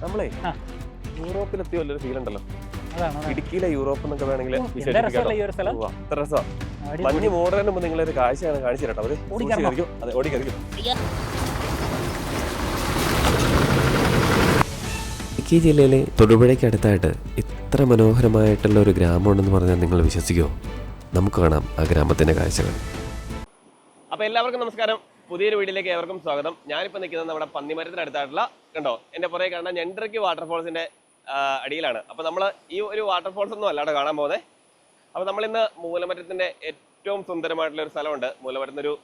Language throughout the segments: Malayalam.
നമ്മളെ യൂറോപ്പിലെത്തിയ വല്ലൊരു ഫീൽ ഉണ്ടല്ലോ. അതാണ് ഇടുക്കിയിലെ യൂറോപ്പ് എന്നൊക്കെ വേണമെങ്കിൽ അത്ര രസമാണ്. മഞ്ഞ് മോഡലിന് മുമ്പ് നിങ്ങളൊരു കാഴ്ചയാണ് കാണിച്ചു തരട്ടോ. അവര് അതെ ഓടിക്കരിക്കും. ഇടുക്കി ജില്ലയിലെ തൊടുപുഴയ്ക്ക് അടുത്തായിട്ട് ഇത്ര മനോഹരമായിട്ടുള്ള ഒരു ഗ്രാമമുണ്ടെന്ന് പറഞ്ഞാൽ നിങ്ങൾ വിശ്വസിക്കുമോ? നമുക്ക് കാണാം ആ ഗ്രാമത്തിന്റെ കാഴ്ചകൾ. അപ്പോൾ എല്ലാവർക്കും നമസ്കാരം. പുതിയൊരു വീഡിയോയിലേക്ക് ഏവർക്കും സ്വാഗതം. ഞാനിപ്പോൾ നിൽക്കുന്നത് നമ്മുടെ പന്നിമരത്തിനടുത്തായിട്ടുള്ള കണ്ടോ എൻ്റെ പുറകെ കാണുന്ന ഞണ്ടരക്കി വാട്ടർഫോൾസിൻ്റെ അടിയിലാണ്. അപ്പോൾ നമ്മൾ ഈ ഒരു വാട്ടർഫോൾസ് ഒന്നും അല്ലാതെ കാണാൻ പോകുന്നത്. അപ്പോൾ നമ്മളിന്ന് മൂലമറ്റത്തിൻ്റെ ഏറ്റവും സുന്ദരമായിട്ടുള്ള ഒരു സ്ഥലമുണ്ട്. മൂലമറ്റത്തിനൊരു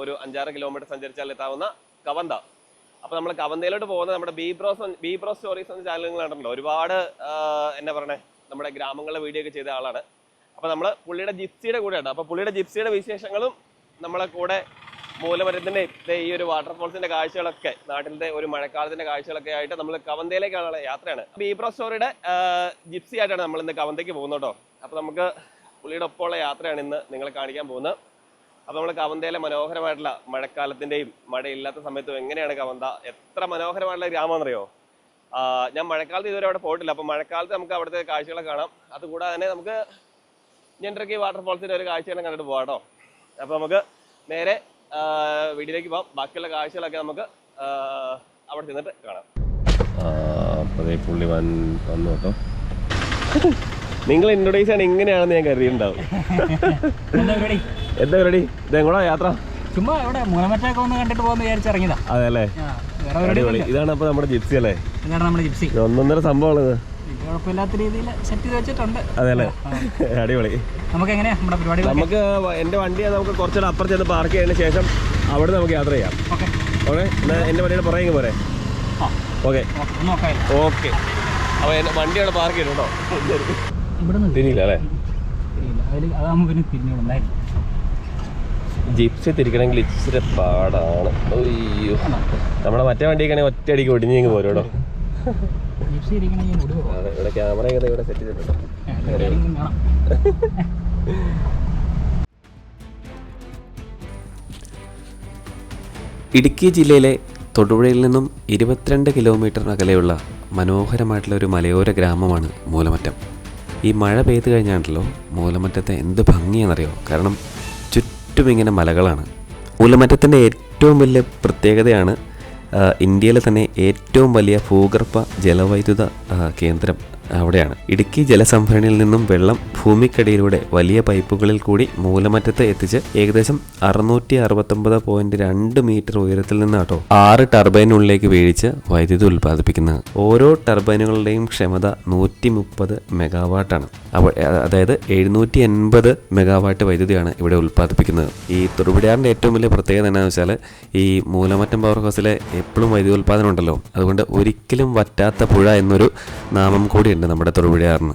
ഒരു 5-6 കിലോമീറ്റർ സഞ്ചരിച്ചാൽ എത്താവുന്ന കവന്ത. അപ്പോൾ നമ്മൾ കവന്തയിലോട്ട് പോകുന്നത് നമ്മുടെ ബി ബ്രോ സ്റ്റോറീസ് എന്ന ചാനലുകൾ കണ്ടിട്ടുണ്ടോ. ഒരുപാട് എന്നാ പറയണേ നമ്മുടെ ഗ്രാമങ്ങളുടെ വീഡിയോ ഒക്കെ ചെയ്ത ആളാണ്. അപ്പോൾ നമ്മൾ പുള്ളിയുടെ ജിപ്സിയുടെ കൂടെയുണ്ട്. അപ്പോൾ പുള്ളിയുടെ ജിപ്സിയുടെ വിശേഷങ്ങളും നമ്മളെ കൂടെ മൂലമരത്തിൻ്റെ ഈ ഒരു വാട്ടർഫോൾസിന്റെ കാഴ്ചകളൊക്കെ നാട്ടിലത്തെ ഒരു മഴക്കാലത്തിന്റെ കാഴ്ചകളൊക്കെ ആയിട്ട് നമ്മൾ കവന്തയിലേക്കാണുള്ള യാത്രയാണ്. അപ്പോൾ ഈ ബ്രോ സ്റ്റോറിയുടെ ജിപ്സി ആയിട്ടാണ് നമ്മൾ ഇന്ന് കവന്തയ്ക്ക് പോകുന്നത് കേട്ടോ. അപ്പോൾ നമുക്ക് പുള്ളിയുടെ ഒപ്പമുള്ള യാത്രയാണ് ഇന്ന് നിങ്ങളെ കാണിക്കാൻ പോകുന്നത്. അപ്പോൾ നമ്മൾ കവന്തയിലെ മനോഹരമായിട്ടുള്ള മഴക്കാലത്തിൻ്റെയും മഴയില്ലാത്ത സമയത്തും എങ്ങനെയാണ് കവന്ത എത്ര മനോഹരമായിട്ടുള്ള ഗ്രാമമാണെന്നറിയോ. ഞാൻ മഴക്കാലത്ത് ഇതുവരെ അവിടെ പോയിട്ടില്ല. അപ്പോൾ മഴക്കാലത്ത് നമുക്ക് അവിടുത്തെ കാഴ്ചകളെ കാണാം. അതുകൂടാതെ തന്നെ നമുക്ക് ഞണ്ടരക്കി വാട്ടർഫോൾസിൻ്റെ ഒരു കാഴ്ചകളും കണ്ടിട്ട് പോകാം കേട്ടോ. അപ്പോൾ നമുക്ക് നേരെ വീഡിയോയിലേക്ക് പോകാം. ബാക്കിയുള്ള കാഴ്ചകളൊക്കെ നമുക്ക് അവിടെ ചെന്നിട്ട് കാണാം. അപ്പോൾ പുള്ളി വന്നു കേട്ടോ. നിങ്ങൾ ഇൻട്രൊഡ്യൂസ് ആണ് ഇങ്ങനെയാണെന്ന് ഞാൻ കരുതിയിട്ടുണ്ടാവും. എന്താ പരിപാടി? ഇതെങ്ങോട്ടാ യാത്ര? ചുമ്മാ ഇവിടെ മൂലമറ്റൊക്കെ ഒന്ന് കണ്ടിട്ട് പോകുന്ന വിചാരിച്ചിറങ്ങിയതാ. അതെ അല്ലേ, അടിപൊളി. ഇതാണ് അപ്പോൾ നമ്മുടെ ജിപ്സി അല്ലേ? ഇതാണ് നമ്മുടെ ജിപ്സി. ഒന്നൊന്നര സംഭവമാണിത്. കുഴപ്പമില്ലാത്ത രീതിയിൽ സെറ്റ് ചെയ്ത് വെച്ചിട്ടുണ്ട്. അതെ അല്ലേ, അടിപൊളി. നമുക്ക് എങ്ങനെയാ നമ്മുടെ പരിപാടി? നമുക്ക് എൻ്റെ വണ്ടി നമുക്ക് കുറച്ചുകൂടെ അപ്പുറത്ത് ചെന്ന് പാർക്ക് ചെയ്തതിന് ശേഷം അവിടെ നമുക്ക് യാത്ര ചെയ്യാം. ഓക്കെ, എൻ്റെ വണ്ടിയുടെ പുറകെ പോരെ? Okay okay. അപ്പോൾ എൻ്റെ വണ്ടി അവിടെ പാർക്ക് ചെയ്തു കേട്ടോ. തിരിയില്ല അല്ലേ? ജിപ്സി തിരിക്കണമെങ്കിൽ ഇച്ചിരി പാടാണ്. അയ്യോ, നമ്മുടെ മറ്റേ വണ്ടിയൊക്കെ ഒറ്റയടിക്ക് ഒടിഞ്ഞെങ്കിൽ പോരും കേട്ടോ. അതെ, ഇവിടെ ക്യാമറയൊക്കെ ഇവിടെ സെറ്റ് ചെയ്തിട്ടുണ്ടോ? ഇടുക്കി ജില്ലയിലെ തൊടുപുഴയിൽ നിന്നും 22 കിലോമീറ്റർ അകലെയുള്ള മനോഹരമായിട്ടുള്ള ഒരു മലയോര ഗ്രാമമാണ് മൂലമറ്റം. ഈ മഴ പെയ്ത് കഴിഞ്ഞാണല്ലോ മൂലമറ്റത്തെ എന്ത് ഭംഗിയാണെന്നറിയോ. കാരണം ചുറ്റും ഇങ്ങനെ മലകളാണ്. മൂലമറ്റത്തിൻ്റെ ഏറ്റവും വലിയ പ്രത്യേകതയാണ് ഇന്ത്യയിലെ തന്നെ ഏറ്റവും വലിയ ഭൂഗർഭ ജലവൈദ്യുത കേന്ദ്രം അവിടെയാണ്. ഇടുക്കി ജലസംഭരണിയിൽ നിന്നും വെള്ളം ഭൂമിക്കടിയിലൂടെ വലിയ പൈപ്പുകളിൽ കൂടി മൂലമറ്റത്ത് എത്തിച്ച് ഏകദേശം 669.2 മീറ്റർ ഉയരത്തിൽ നിന്നാട്ടോ 6 ടർബൈനുകളിലേക്ക് വീഴിച്ച് വൈദ്യുതി ഉൽപ്പാദിപ്പിക്കുന്നത്. ഓരോ ടർബൈനുകളുടെയും ക്ഷമത 130 മെഗാവാട്ടാണ്. അതായത് 780 മെഗാവാട്ട് വൈദ്യുതിയാണ് ഇവിടെ ഉൽപ്പാദിപ്പിക്കുന്നത്. ഈ തൊടുപുഴയാറിൻ്റെ ഏറ്റവും വലിയ പ്രത്യേകത എന്താണെന്ന് വെച്ചാൽ ഈ മൂലമറ്റം പവർ ഹൗസിലെ എപ്പോഴും വൈദ്യുതി ഉൽപ്പാദനം ഉണ്ടല്ലോ. അതുകൊണ്ട് ഒരിക്കലും വറ്റാത്ത പുഴ എന്നൊരു നാമം കൂടിയുണ്ട് നമ്മുടെ തൊടുപുഴയാറിന്.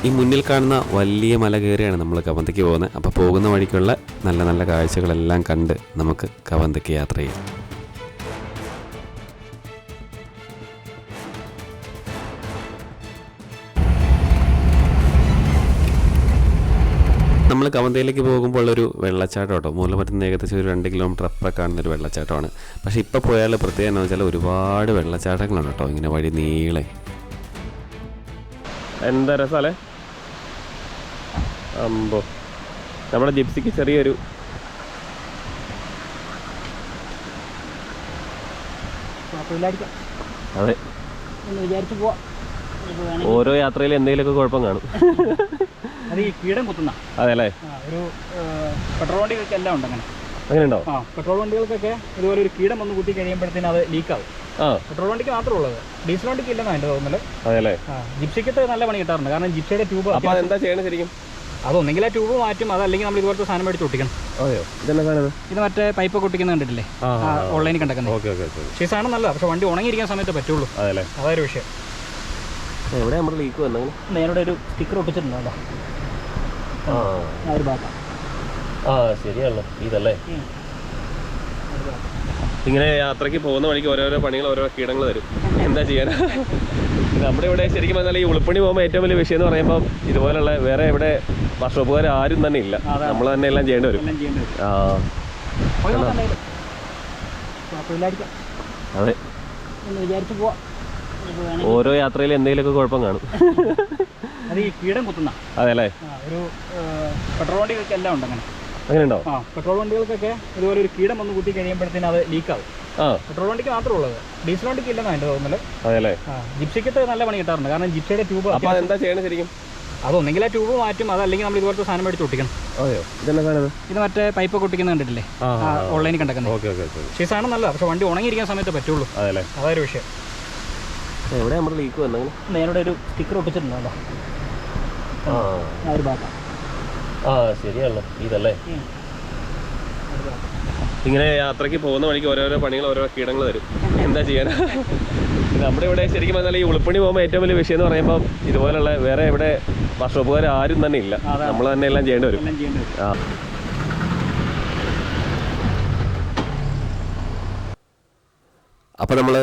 ഈ മുന്നിൽ കാണുന്ന വലിയ മല കയറിയാണ് നമ്മൾ കവന്തയ്ക്ക് പോകുന്നത്. അപ്പോൾ പോകുന്ന വഴിക്കുള്ള നല്ല നല്ല കാഴ്ചകളെല്ലാം കണ്ട് നമുക്ക് കവന്തയ്ക്ക് യാത്ര ചെയ്യാം. നമ്മൾ കവന്തയിലേക്ക് പോകുമ്പോൾ ഒരു വെള്ളച്ചാട്ടം കേട്ടോ. മൂലമറ്റത്ത് ഏകദേശം ഒരു 2 കിലോമീറ്റർ അപ്പുറം കാണുന്നൊരു വെള്ളച്ചാട്ടമാണ്. പക്ഷേ ഇപ്പോൾ പോയാൽ പ്രത്യേകം എന്ന് വെച്ചാൽ ഒരുപാട് വെള്ളച്ചാട്ടങ്ങളാണ് കേട്ടോ ഇങ്ങനെ വഴി നീളെ. എന്താ രസമല്ലേ അമ്പോ. നമ്മുടെ ജിപ്സിക്ക് ചെറിയൊരു അതെ, ഓരോ യാത്രയിലും എന്തെങ്കിലുമൊക്കെ കുഴപ്പം കാണും. അത് ഈ കീടം കുത്തുന്ന അതെ അല്ലേ. ഒരു പെട്രോൾ വണ്ടികൾക്ക് എല്ലാം ഉണ്ട് അങ്ങനെ. അങ്ങനെ ഉണ്ടോ? പെട്രോൾ വണ്ടികൾക്കൊക്കെ ഇതുപോലെ ഒരു കീടം വന്ന് കുത്തി കഴിയുമ്പോഴത്തേനും അത് ലീക്കാവും. പെട്രോൾ വണ്ടിക്ക് മാത്രമേ ഉള്ളത്, ഡീസൽ വണ്ടിക്ക് ഇല്ലെന്നാണ് എൻ്റെ തോന്നുന്നത്. അതെ അല്ലേ. ജിപ്സിക്കത്ത് നല്ല പണി കിട്ടാറുണ്ട്. കാരണം ജിപ്സിയുടെ ട്യൂബ് എന്താ ചെയ്യണം ശരിക്കും? അതൊന്നെങ്കിൽ ആ ട്യൂബ് മാറ്റും, അതല്ലെങ്കിൽ നമ്മൾ ഇതുപോലത്തെ സാധനം മേടിച്ച് ഒട്ടിക്കണം. ഇത് മറ്റേ പൈപ്പ് ഒട്ടിക്കുന്ന കണ്ടിട്ടില്ലേ ഓൺലൈനിൽ കണ്ടേക്കുന്നത്. പക്ഷേ ഈ സാധനം നല്ല, പക്ഷെ വണ്ടി ഉണങ്ങിയിരിക്കാൻ സമയത്ത് പറ്റുള്ളൂ. അതൊരു വിഷയം. എവിടെ നമ്മുടെ ലീക്ക് വന്നത്? നേരെ ഒരു സ്റ്റിക്കർ ഒട്ടിച്ചിട്ടുണ്ടോ ആ ഒരു ഭാഗം. ശരിയാണല്ലോ ഇതല്ലേ. ഇങ്ങനെ യാത്രയ്ക്ക് പോകുന്ന വഴിക്ക് ഓരോരോ പണികൾ ഓരോ കീടങ്ങൾ തരും. എന്താ ചെയ്യാൻ? നമ്മുടെ ഇവിടെ ശരിക്കും പറഞ്ഞാൽ ഈ ഉൾപ്പണി പോകുമ്പോൾ ഏറ്റവും വലിയ വിഷയം എന്ന് പറയുമ്പോൾ ഇതുപോലുള്ള വേറെ ഇവിടെ വർക്ക്ഷോപ്പുകാർ ആരും തന്നെ ഇല്ല. നമ്മൾ തന്നെ എല്ലാം ചെയ്യേണ്ടി വരും. കുഴപ്പമില്ലായിരിക്കും. അതെ, എന്ന് വിചാരിച്ച് പോവാം. ഓരോ യാത്രയിലും എന്തെങ്കിലുമൊക്കെ കുഴപ്പം കാണും. അത് ഈ കീടം കുത്തുന്ന. അതെ അല്ലേ? ഒരു പെട്രോൾ വണ്ടികൾക്ക് എല്ലാം ഉണ്ട് അങ്ങനെ. അങ്ങനെ ഉണ്ടോ? പെട്രോൾ വണ്ടികൾക്കൊക്കെ ഇതുപോലെ ഒരു കീടം വന്ന് കുത്തി കഴിയുമ്പോഴത്തേനും അത് ലീക്കാവും. പെട്രോൾ വണ്ടിക്ക് മാത്രമേ ഉള്ളത്, ഡീസൽ വണ്ടിക്ക് ഇല്ലെന്നാണ് എൻ്റെ തോന്നല്. അതെ. ജിപ്സിക്കത്ത് നല്ല പണി കിട്ടാറുണ്ട്. കാരണം ജിപ്സിയുടെ ട്യൂബ് എന്താ ചെയ്യണം ശരിക്കും? അതൊന്നെങ്കിൽ ആ ട്യൂബ് മാറ്റും, അതല്ലെങ്കിൽ നമ്മൾ ഇതുപോലത്തെ സാധനം മേടിച്ച് ഒട്ടിക്കണം. ഇത് മറ്റേ പൈപ്പ് ഒട്ടിക്കുന്ന കണ്ടിട്ടില്ലേ, ഓൺലൈനിൽ കണ്ടേക്കുന്നത്. പക്ഷേ ഈ സാധനം നല്ല, പക്ഷെ വണ്ടി ഉണങ്ങിയിരിക്കാൻ സമയത്ത് പറ്റുള്ളൂ. അതൊരു വിഷയം. എവിടെ നമ്മുടെ ലീക്ക് വന്നു? നേരെ ഒരു സ്റ്റിക്കർ ഒട്ടിച്ചിട്ടുണ്ടല്ലോ ആ ഒരു ഭാഗം. ശരിയാണല്ലോ ഇതല്ലേ. ഇങ്ങനെ യാത്രയ്ക്ക് പോകുന്ന വഴിക്ക് ഓരോരോ പണികൾ, ഓരോ കീടങ്ങൾ തരും. എന്താ ചെയ്യാൻ? നമ്മുടെ ഇവിടെ ശരിക്കും പറഞ്ഞാൽ ഈ ഉൾപ്പണി പോകുമ്പോൾ ഏറ്റവും വലിയ വിഷയം എന്ന് പറയുമ്പോൾ ഇതുപോലുള്ള വേറെ ഇവിടെ വർക്ക്ഷോപ്പുകാർ ആരും തന്നെ ഇല്ല, നമ്മൾ തന്നെ എല്ലാം ചെയ്യേണ്ടി വരും. അപ്പോൾ നമ്മൾ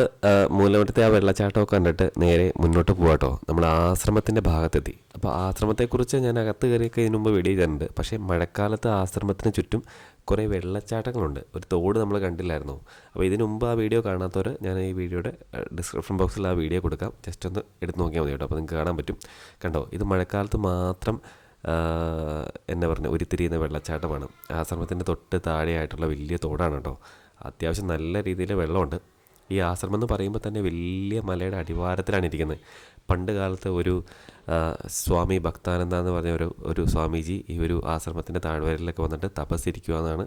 മൂലമറ്റത്തെ ആ വെള്ളച്ചാട്ടമൊക്കെ കണ്ടിട്ട് നേരെ മുന്നോട്ട് പോകാട്ടോ. നമ്മൾ ആശ്രമത്തിൻ്റെ ഭാഗത്തെത്തി. അപ്പോൾ ആശ്രമത്തെക്കുറിച്ച് ഞാൻ അകത്ത് കയറിയൊക്കെ ഇതിനു മുമ്പ് വീഡിയോ ചെയ്തിട്ടുണ്ട്. പക്ഷേ മഴക്കാലത്ത് ആശ്രമത്തിന് ചുറ്റും കുറേ വെള്ളച്ചാട്ടങ്ങളുണ്ട്. ഒരു തോട് നമ്മൾ കണ്ടില്ലായിരുന്നു. അപ്പോൾ ഇതിനു മുമ്പ് ആ വീഡിയോ കാണാത്തവർ ഞാൻ ഈ വീഡിയോയുടെ ഡിസ്ക്രിപ്ഷൻ ബോക്സിൽ ആ വീഡിയോ കൊടുക്കാം, ജസ്റ്റ് ഒന്ന് എടുത്ത് നോക്കിയാൽ മതി കേട്ടോ. അപ്പോൾ നിങ്ങൾക്ക് കാണാൻ പറ്റും. കണ്ടോ, ഇത് മഴക്കാലത്ത് മാത്രം എന്നാ പറഞ്ഞാൽ ഉരുത്തിരിയുന്ന വെള്ളച്ചാട്ടമാണ്. ആശ്രമത്തിൻ്റെ തൊട്ട് താഴെയായിട്ടുള്ള വലിയ തോടാണ് കേട്ടോ. അത്യാവശ്യം നല്ല രീതിയിൽ വെള്ളമുണ്ട്. ഈ ആശ്രമം എന്ന് പറയുമ്പോൾ തന്നെ വലിയ മലയുടെ അടിവാരത്തിലാണ് ഇരിക്കുന്നത്. പണ്ട് കാലത്ത് ഒരു സ്വാമി ഭക്താനന്ദ എന്ന് പറഞ്ഞ ഒരു സ്വാമീജി ഈ ഒരു ആശ്രമത്തിൻ്റെ താഴ്വരയിലൊക്കെ വന്നിട്ട് തപസ്സിരിക്കുക എന്നാണ്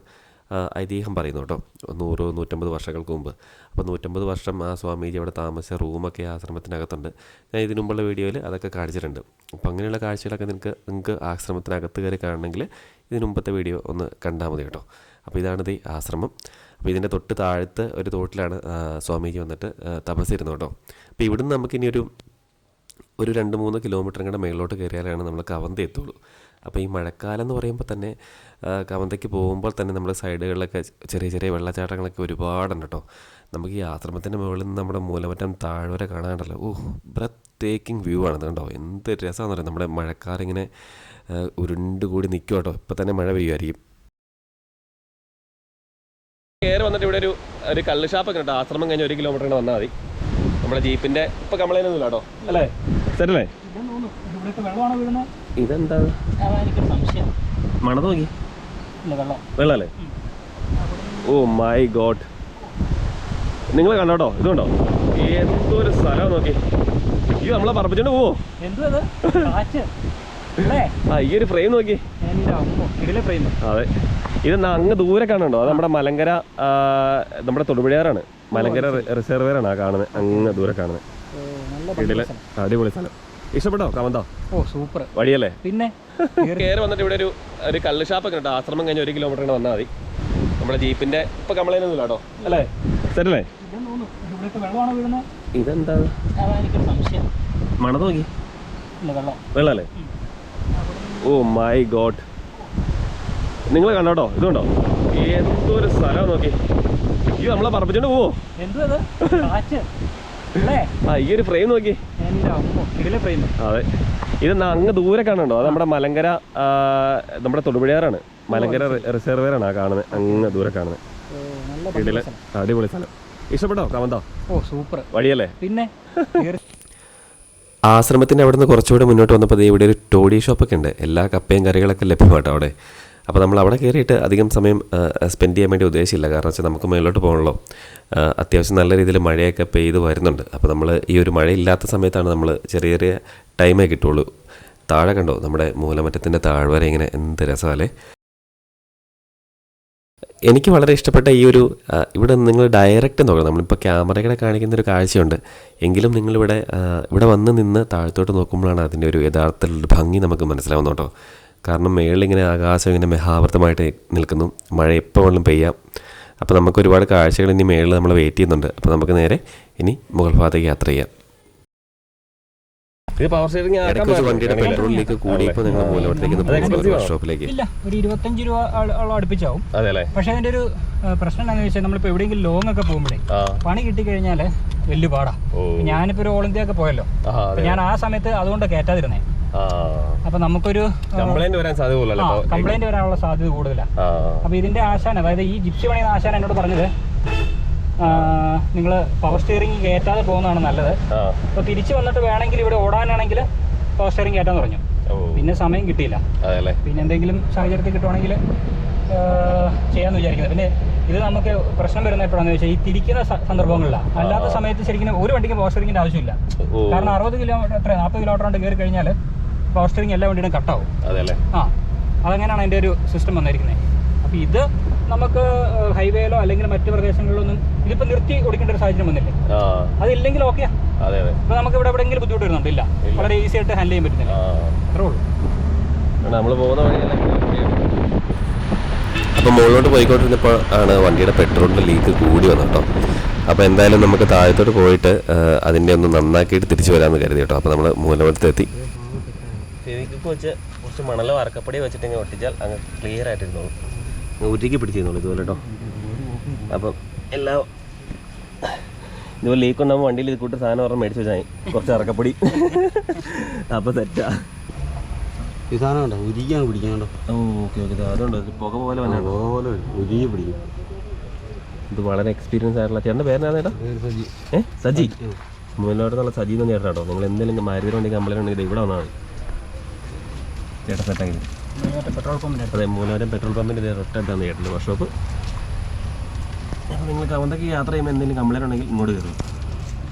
ഐതിഹ്യം പറയുന്നു കേട്ടോ. 100-150 വർഷങ്ങൾക്ക് മുമ്പ്. അപ്പോൾ 150 വർഷം ആ സ്വാമീജി അവിടെ താമസിച്ച റൂമൊക്കെ ആശ്രമത്തിനകത്തുണ്ട്. ഞാൻ ഇതിനു മുമ്പുള്ള വീഡിയോയിൽ അതൊക്കെ കാണിച്ചിട്ടുണ്ട്. അപ്പോൾ അങ്ങനെയുള്ള കാഴ്ചകളൊക്കെ നിങ്ങൾക്ക് ആശ്രമത്തിനകത്ത് കയറി കാണണമെങ്കിൽ ഇതിനു മുമ്പത്തെ വീഡിയോ ഒന്ന് കണ്ടാൽ മതി കേട്ടോ. അപ്പോൾ ഇതാണിത് ഈ ആശ്രമം. അപ്പോൾ ഇതിൻ്റെ തൊട്ട് താഴത്ത് ഒരു തോട്ടിലാണ് സ്വാമീജി വന്നിട്ട് തപസ്സിരുന്നു കേട്ടോ. അപ്പോൾ ഇവിടുന്ന് നമുക്കിനി ഒരു 2-3 കിലോമീറ്റർ കൂടെ മേളിലോട്ട് കയറിയാലാണ് നമ്മൾ കവന്ത എത്തുള്ളൂ. അപ്പോൾ ഈ മഴക്കാലം എന്ന് പറയുമ്പോൾ തന്നെ കവന്തയ്ക്ക് പോകുമ്പോൾ തന്നെ നമ്മൾ സൈഡുകളിലൊക്കെ ചെറിയ ചെറിയ വെള്ളച്ചാട്ടങ്ങളൊക്കെ ഒരുപാടുണ്ട് കേട്ടോ. നമുക്ക് ഈ ആശ്രമത്തിൻ്റെ മുകളിൽ നിന്ന് നമ്മുടെ മൂലമറ്റം താഴ്വര കാണാണ്ടല്ലോ. ബ്രെത്ത് ടേക്കിംഗ് വ്യൂ ആണത് കണ്ടോ. എന്ത് രസമാണെന്ന് പറയാം. നമ്മുടെ മഴക്കാറിങ്ങനെ ഉരുണ്ടുകൂടി നിൽക്കും കേട്ടോ. ഇപ്പം തന്നെ മഴ പെയ്യുമായിരിക്കും. കയറി വന്നിട്ട് ഇവിടെ ഒരു കള്ള് ഷാപ്പൊക്കെ ഉണ്ട്. ആശ്രമം കഴിഞ്ഞ് 1 കിലോമീറ്റർ കൂടെ വന്നാൽ മതി. നമ്മുടെ ജീപ്പിൻ്റെ ഇപ്പം കംപ്ലൈൻ്റ് ഒന്നുമില്ല കേട്ടോ. അല്ലേ ശരിയല്ലേ? ഇതെന്താ മണ നോക്കി വെള്ളല്ലേ? ഓ മൈ ഗോഡ്, നിങ്ങൾ കണ്ടോട്ടോ, ഇതുണ്ടോ എന്തൊരു സ്ഥലം നോക്കി. അയ്യോ നമ്മളെ പറപ്പിച്ചോണ്ട് പോവോ? ഈ ഒരു ഫ്രെയിം നോക്കി. അതെ, ഇത് അങ്ങ് ദൂരെ കാണുന്നുണ്ടോ? അത് നമ്മുടെ മലങ്കര, നമ്മുടെ തൊടുപുഴയാറാണ്. മലങ്കര റിസർവേറാണ് ആ കാണുന്നത്, അങ്ങ് ദൂരെ കാണുന്നത്. അടിപൊളി സ്ഥലം. ഇഷ്ടപ്പെട്ടോ കവന്ത? ഓ സൂപ്പർ വഴിയല്ലേ? പിന്നെ കയറി വന്നിട്ട് ഇവിടെ ഒരു കള്ള് ഷാപ്പൊക്കെ ഉണ്ട്. ആശ്രമം കഴിഞ്ഞ് 1 കിലോമീറ്റർ കൂടെ വന്നാൽ മതി. നമ്മുടെ ജീപ്പിന്റെ ഇപ്പൊ കംപ്ലൈൻ്റ് ഒന്നുമില്ല കേട്ടോ. അല്ലേ ശരിയല്ലേ? ഇതെന്താ മണ നോക്കി. വെള്ളല്ലേ? ഓ മൈ ഗോഡ്, നിങ്ങൾ കണ്ടോട്ടോ, ഇതുണ്ടോ എന്തൊരു സ്ഥലം നോക്കി. അയ്യോ നമ്മളെ പറപ്പിച്ചോണ്ട് പോവോ? ഈ ഒരു ഫ്രെയിം നോക്കി. അതെ, ഇത് അങ്ങ് ദൂരെ കാണുന്നുണ്ടോ? അത് നമ്മുടെ മലങ്കര, നമ്മുടെ തൊടുപുഴയാറാണ്. മലങ്കര റിസർവേറാണ് ആ കാണുന്നത്, അങ്ങ് ദൂരെ കാണുന്നത്. അടിപൊളി സ്ഥലം. ഇഷ്ടപ്പെട്ടോ കവന്ത? ഓ സൂപ്പർ വഴിയല്ലേ? പിന്നെ ആശ്രമത്തിൻ്റെ അവിടെ നിന്ന് കുറച്ചുകൂടെ മുന്നോട്ട് വന്നപ്പോൾ ഇവിടെ ഒരു ടോഡി ഷോപ്പൊക്കെ ഉണ്ട്. എല്ലാ കപ്പയും കറികളൊക്കെ ലഭ്യമാട്ടോ അവിടെ. അപ്പോൾ നമ്മൾ അവിടെ കയറിയിട്ട് അധികം സമയം സ്പെൻഡ് ചെയ്യാൻ വേണ്ടി ഉദ്ദേശിച്ചില്ല. കാരണം വെച്ചാൽ നമുക്ക് മേലോട്ട് പോകണല്ലോ. അത്യാവശ്യം നല്ല രീതിയിൽ മഴയൊക്കെ പെയ്ത് വരുന്നുണ്ട്. അപ്പോൾ നമ്മൾ ഈ ഒരു മഴയില്ലാത്ത സമയത്താണ് നമ്മൾ ചെറിയ ചെറിയ ടൈമേ കിട്ടുള്ളൂ. താഴെ കണ്ടോ നമ്മുടെ മൂലമറ്റത്തിൻ്റെ താഴ്വര ഇങ്ങനെ, എന്ത് രസമല്ലേ. എനിക്ക് വളരെ ഇഷ്ടപ്പെട്ട ഈ ഒരു ഇവിടെ നിങ്ങൾ ഡയറക്റ്റ് നോക്കണം. നമ്മളിപ്പോൾ ക്യാമറകളെ കാണിക്കുന്നൊരു കാഴ്ചയുണ്ട്, എങ്കിലും ഇവിടെ വന്ന് നിന്ന് താഴത്തോട്ട് നോക്കുമ്പോഴാണ് അതിൻ്റെ ഒരു യഥാർത്ഥ ഭംഗി നമുക്ക് മനസ്സിലാവുന്നു കേട്ടോ. കാരണം മേളിലിങ്ങനെ ആകാശം ഇങ്ങനെ മെഹാവൃതമായിട്ട് നിൽക്കുന്നു. മഴ എപ്പോൾ വേണമെങ്കിലും പെയ്യാം. അപ്പോൾ നമുക്ക് ഒരുപാട് കാഴ്ചകൾ ഇനി മേളിൽ നമ്മൾ വെയിറ്റ് ചെയ്യുന്നുണ്ട്. അപ്പോൾ നമുക്ക് നേരെ ഇനി മുകൾ ഭാഗത്തേക്ക് യാത്ര ചെയ്യാം. വണ്ടിയുടെ പെട്രോൾ ലീക്ക് കൂടിയപ്പോൾ നിങ്ങൾ മൂലമറ്റത്തേക്ക് വർക്ക്ഷോപ്പിലേക്ക് ഇല്ല, ഒരു 25 രൂപ അടുപ്പിച്ചാവും. പക്ഷെ അതിന്റെ ഒരു പ്രശ്നം എന്താണെന്ന് വെച്ചാൽ നമ്മളിപ്പോൾ എവിടെയെങ്കിലും ലോങ് ഒക്കെ പോകുമ്പോഴേ പണി കിട്ടിക്കഴിഞ്ഞാൽ വലിയ പാടാ. ഞാനിപ്പോൾ ഒരു ഓൾ ഇന്ത്യ ഒക്കെ പോയല്ലോ, ഞാൻ ആ സമയത്ത് അതുകൊണ്ട് കയറ്റാതിരുന്നേ. അപ്പൊ നമുക്കൊരു കംപ്ലൈന്റ് വരാനുള്ള സാധ്യത കൂടുതലാണ്. അപ്പൊ ഇതിന്റെ ആശാൻ, അതായത് ഈ ജിപ്സി പണിയുന്ന ആശാൻ എന്നോട് പറഞ്ഞത് നിങ്ങൾ പവർ സ്റ്റിയറിംഗ് കയറ്റാതെ പോകുന്നതാണ് നല്ലത്. അപ്പോൾ തിരിച്ച് വന്നിട്ട് വേണമെങ്കിൽ ഇവിടെ ഓടാനാണെങ്കിൽ പവർ സ്റ്റിയറിംഗ് കയറ്റാൻ പറഞ്ഞു. പിന്നെ സമയം കിട്ടിയില്ല. പിന്നെ എന്തെങ്കിലും സാഹചര്യത്തിൽ കിട്ടുവാണെങ്കിൽ ചെയ്യാമെന്ന് വിചാരിക്കുന്നത്. പിന്നെ ഇത് നമുക്ക് പ്രശ്നം വരുന്ന എപ്പോഴാണെന്ന് വെച്ചാൽ ഈ തിരിക്കുന്ന സന്ദർഭങ്ങളിലാണ്. അല്ലാത്ത സമയത്ത് ശരിക്കും ഒരു വണ്ടിക്ക് പവർ സ്റ്റിയറിംഗിൻ്റെ ആവശ്യമില്ല. കാരണം 60 കിലോമീറ്റർ 40 കിലോമീറ്റർ കൊണ്ട് കയറി കഴിഞ്ഞാൽ പവർ സ്റ്റിയറിംഗ് എല്ലാ വണ്ടിയും കട്ടാവും. അതങ്ങനെയാണ് അതിൻ്റെ ഒരു സിസ്റ്റം വന്നിരിക്കുന്നത്. അപ്പോൾ ഇത് നമുക്ക് ഹൈവേയിലോ അല്ലെങ്കിൽ മറ്റു പ്രദേശങ്ങളിലൊന്നും ഇതിപ്പോൾ നിർത്തി ഓടിക്കേണ്ട ഒരു സാഹചര്യം വന്നില്ലേ. അതില്ലെങ്കിൽ ഓക്കെയാ. ഇപ്പോൾ നമുക്ക് ഇവിടെ എവിടെയെങ്കിലും ബുദ്ധിമുട്ട് വരുന്നുണ്ട്? ഇല്ല, വളരെ ഈസി ആയിട്ട് ഹാൻഡിൽ ചെയ്യാൻ പറ്റുന്നില്ല. അത്രേ ഉള്ളൂ. നമ്മൾ പോകുന്ന വഴിയെല്ലാം. അപ്പോൾ മുകളിലോട്ട് പോയിക്കൊണ്ടിരുന്നപ്പോൾ ആണ് വണ്ടിയുടെ പെട്രോളിൻ്റെ ലീക്ക് കൂടി വന്നു കേട്ടോ. അപ്പോൾ എന്തായാലും നമുക്ക് താഴത്തോട്ട് പോയിട്ട് അതിൻ്റെ ഒന്ന് നന്നാക്കിയിട്ട് തിരിച്ചു വരാമെന്ന് കരുതി കേട്ടോ. അപ്പോൾ നമ്മൾ മൂലമറ്റത്തെത്തി. ഫെവിക്വിക്ക് വെച്ച് കുറച്ച് മണലോ അറക്കപ്പൊടിയോ വെച്ചിട്ട് ഒട്ടിച്ചാൽ അങ്ങ് ക്ലിയർ ആയിട്ടിരുന്നോളൂ. ഊറ്റിക്ക് പിടിച്ചിരുന്നോളൂ ഇതുപോലെ കേട്ടോ. അപ്പം എല്ലാം ഇതുപോലെ ലീക്ക് ഉണ്ടാകുമ്പോൾ വണ്ടിയിൽ ഇത് കൂട്ട് സാധനം പറഞ്ഞ് മേടിച്ച് വെച്ചാൽ കുറച്ച് അറക്കപ്പൊടി. അപ്പോൾ തെറ്റാ. ഈ സാധനം ഉണ്ടോ ഉരുകിയാണ് പിടിക്കാനുണ്ടോ? ഓക്കെ അതുകൊണ്ട് പുക പോലെ വന്നാണ് ഉരുകി പിടിക്കും. ഇത് വളരെ എക്സ്പീരിയൻസ് ആയിട്ടുള്ള ചേട്ടൻ്റെ പേരെന്നാ ചേട്ടാ? സജി. മൂലവട്ടത്തുള്ള സജി എന്ന് ചേട്ടാ കേട്ടോ. നിങ്ങൾ എന്തെങ്കിലും മാരുതി വണ്ടി കംപ്ലൈൻറ്റ് ഉണ്ടെങ്കിൽ ഇവിടെ വന്നാൽ മതി. ചേട്ടാ സെറ്റാക്കി. അതെ, മൂലവരം പെട്രോൾ പമ്പിൻ്റെ തൊട്ടടുത്താണ് ചേട്ടൻ്റെ വർക്ക്ഷോപ്പ്. അപ്പോൾ നിങ്ങൾ കവന്തയ്ക്ക് യാത്ര ചെയ്യുമ്പോൾ എന്തെങ്കിലും കംപ്ലൈൻറ്റ് ഉണ്ടെങ്കിൽ ഇങ്ങോട്ട് കയറും.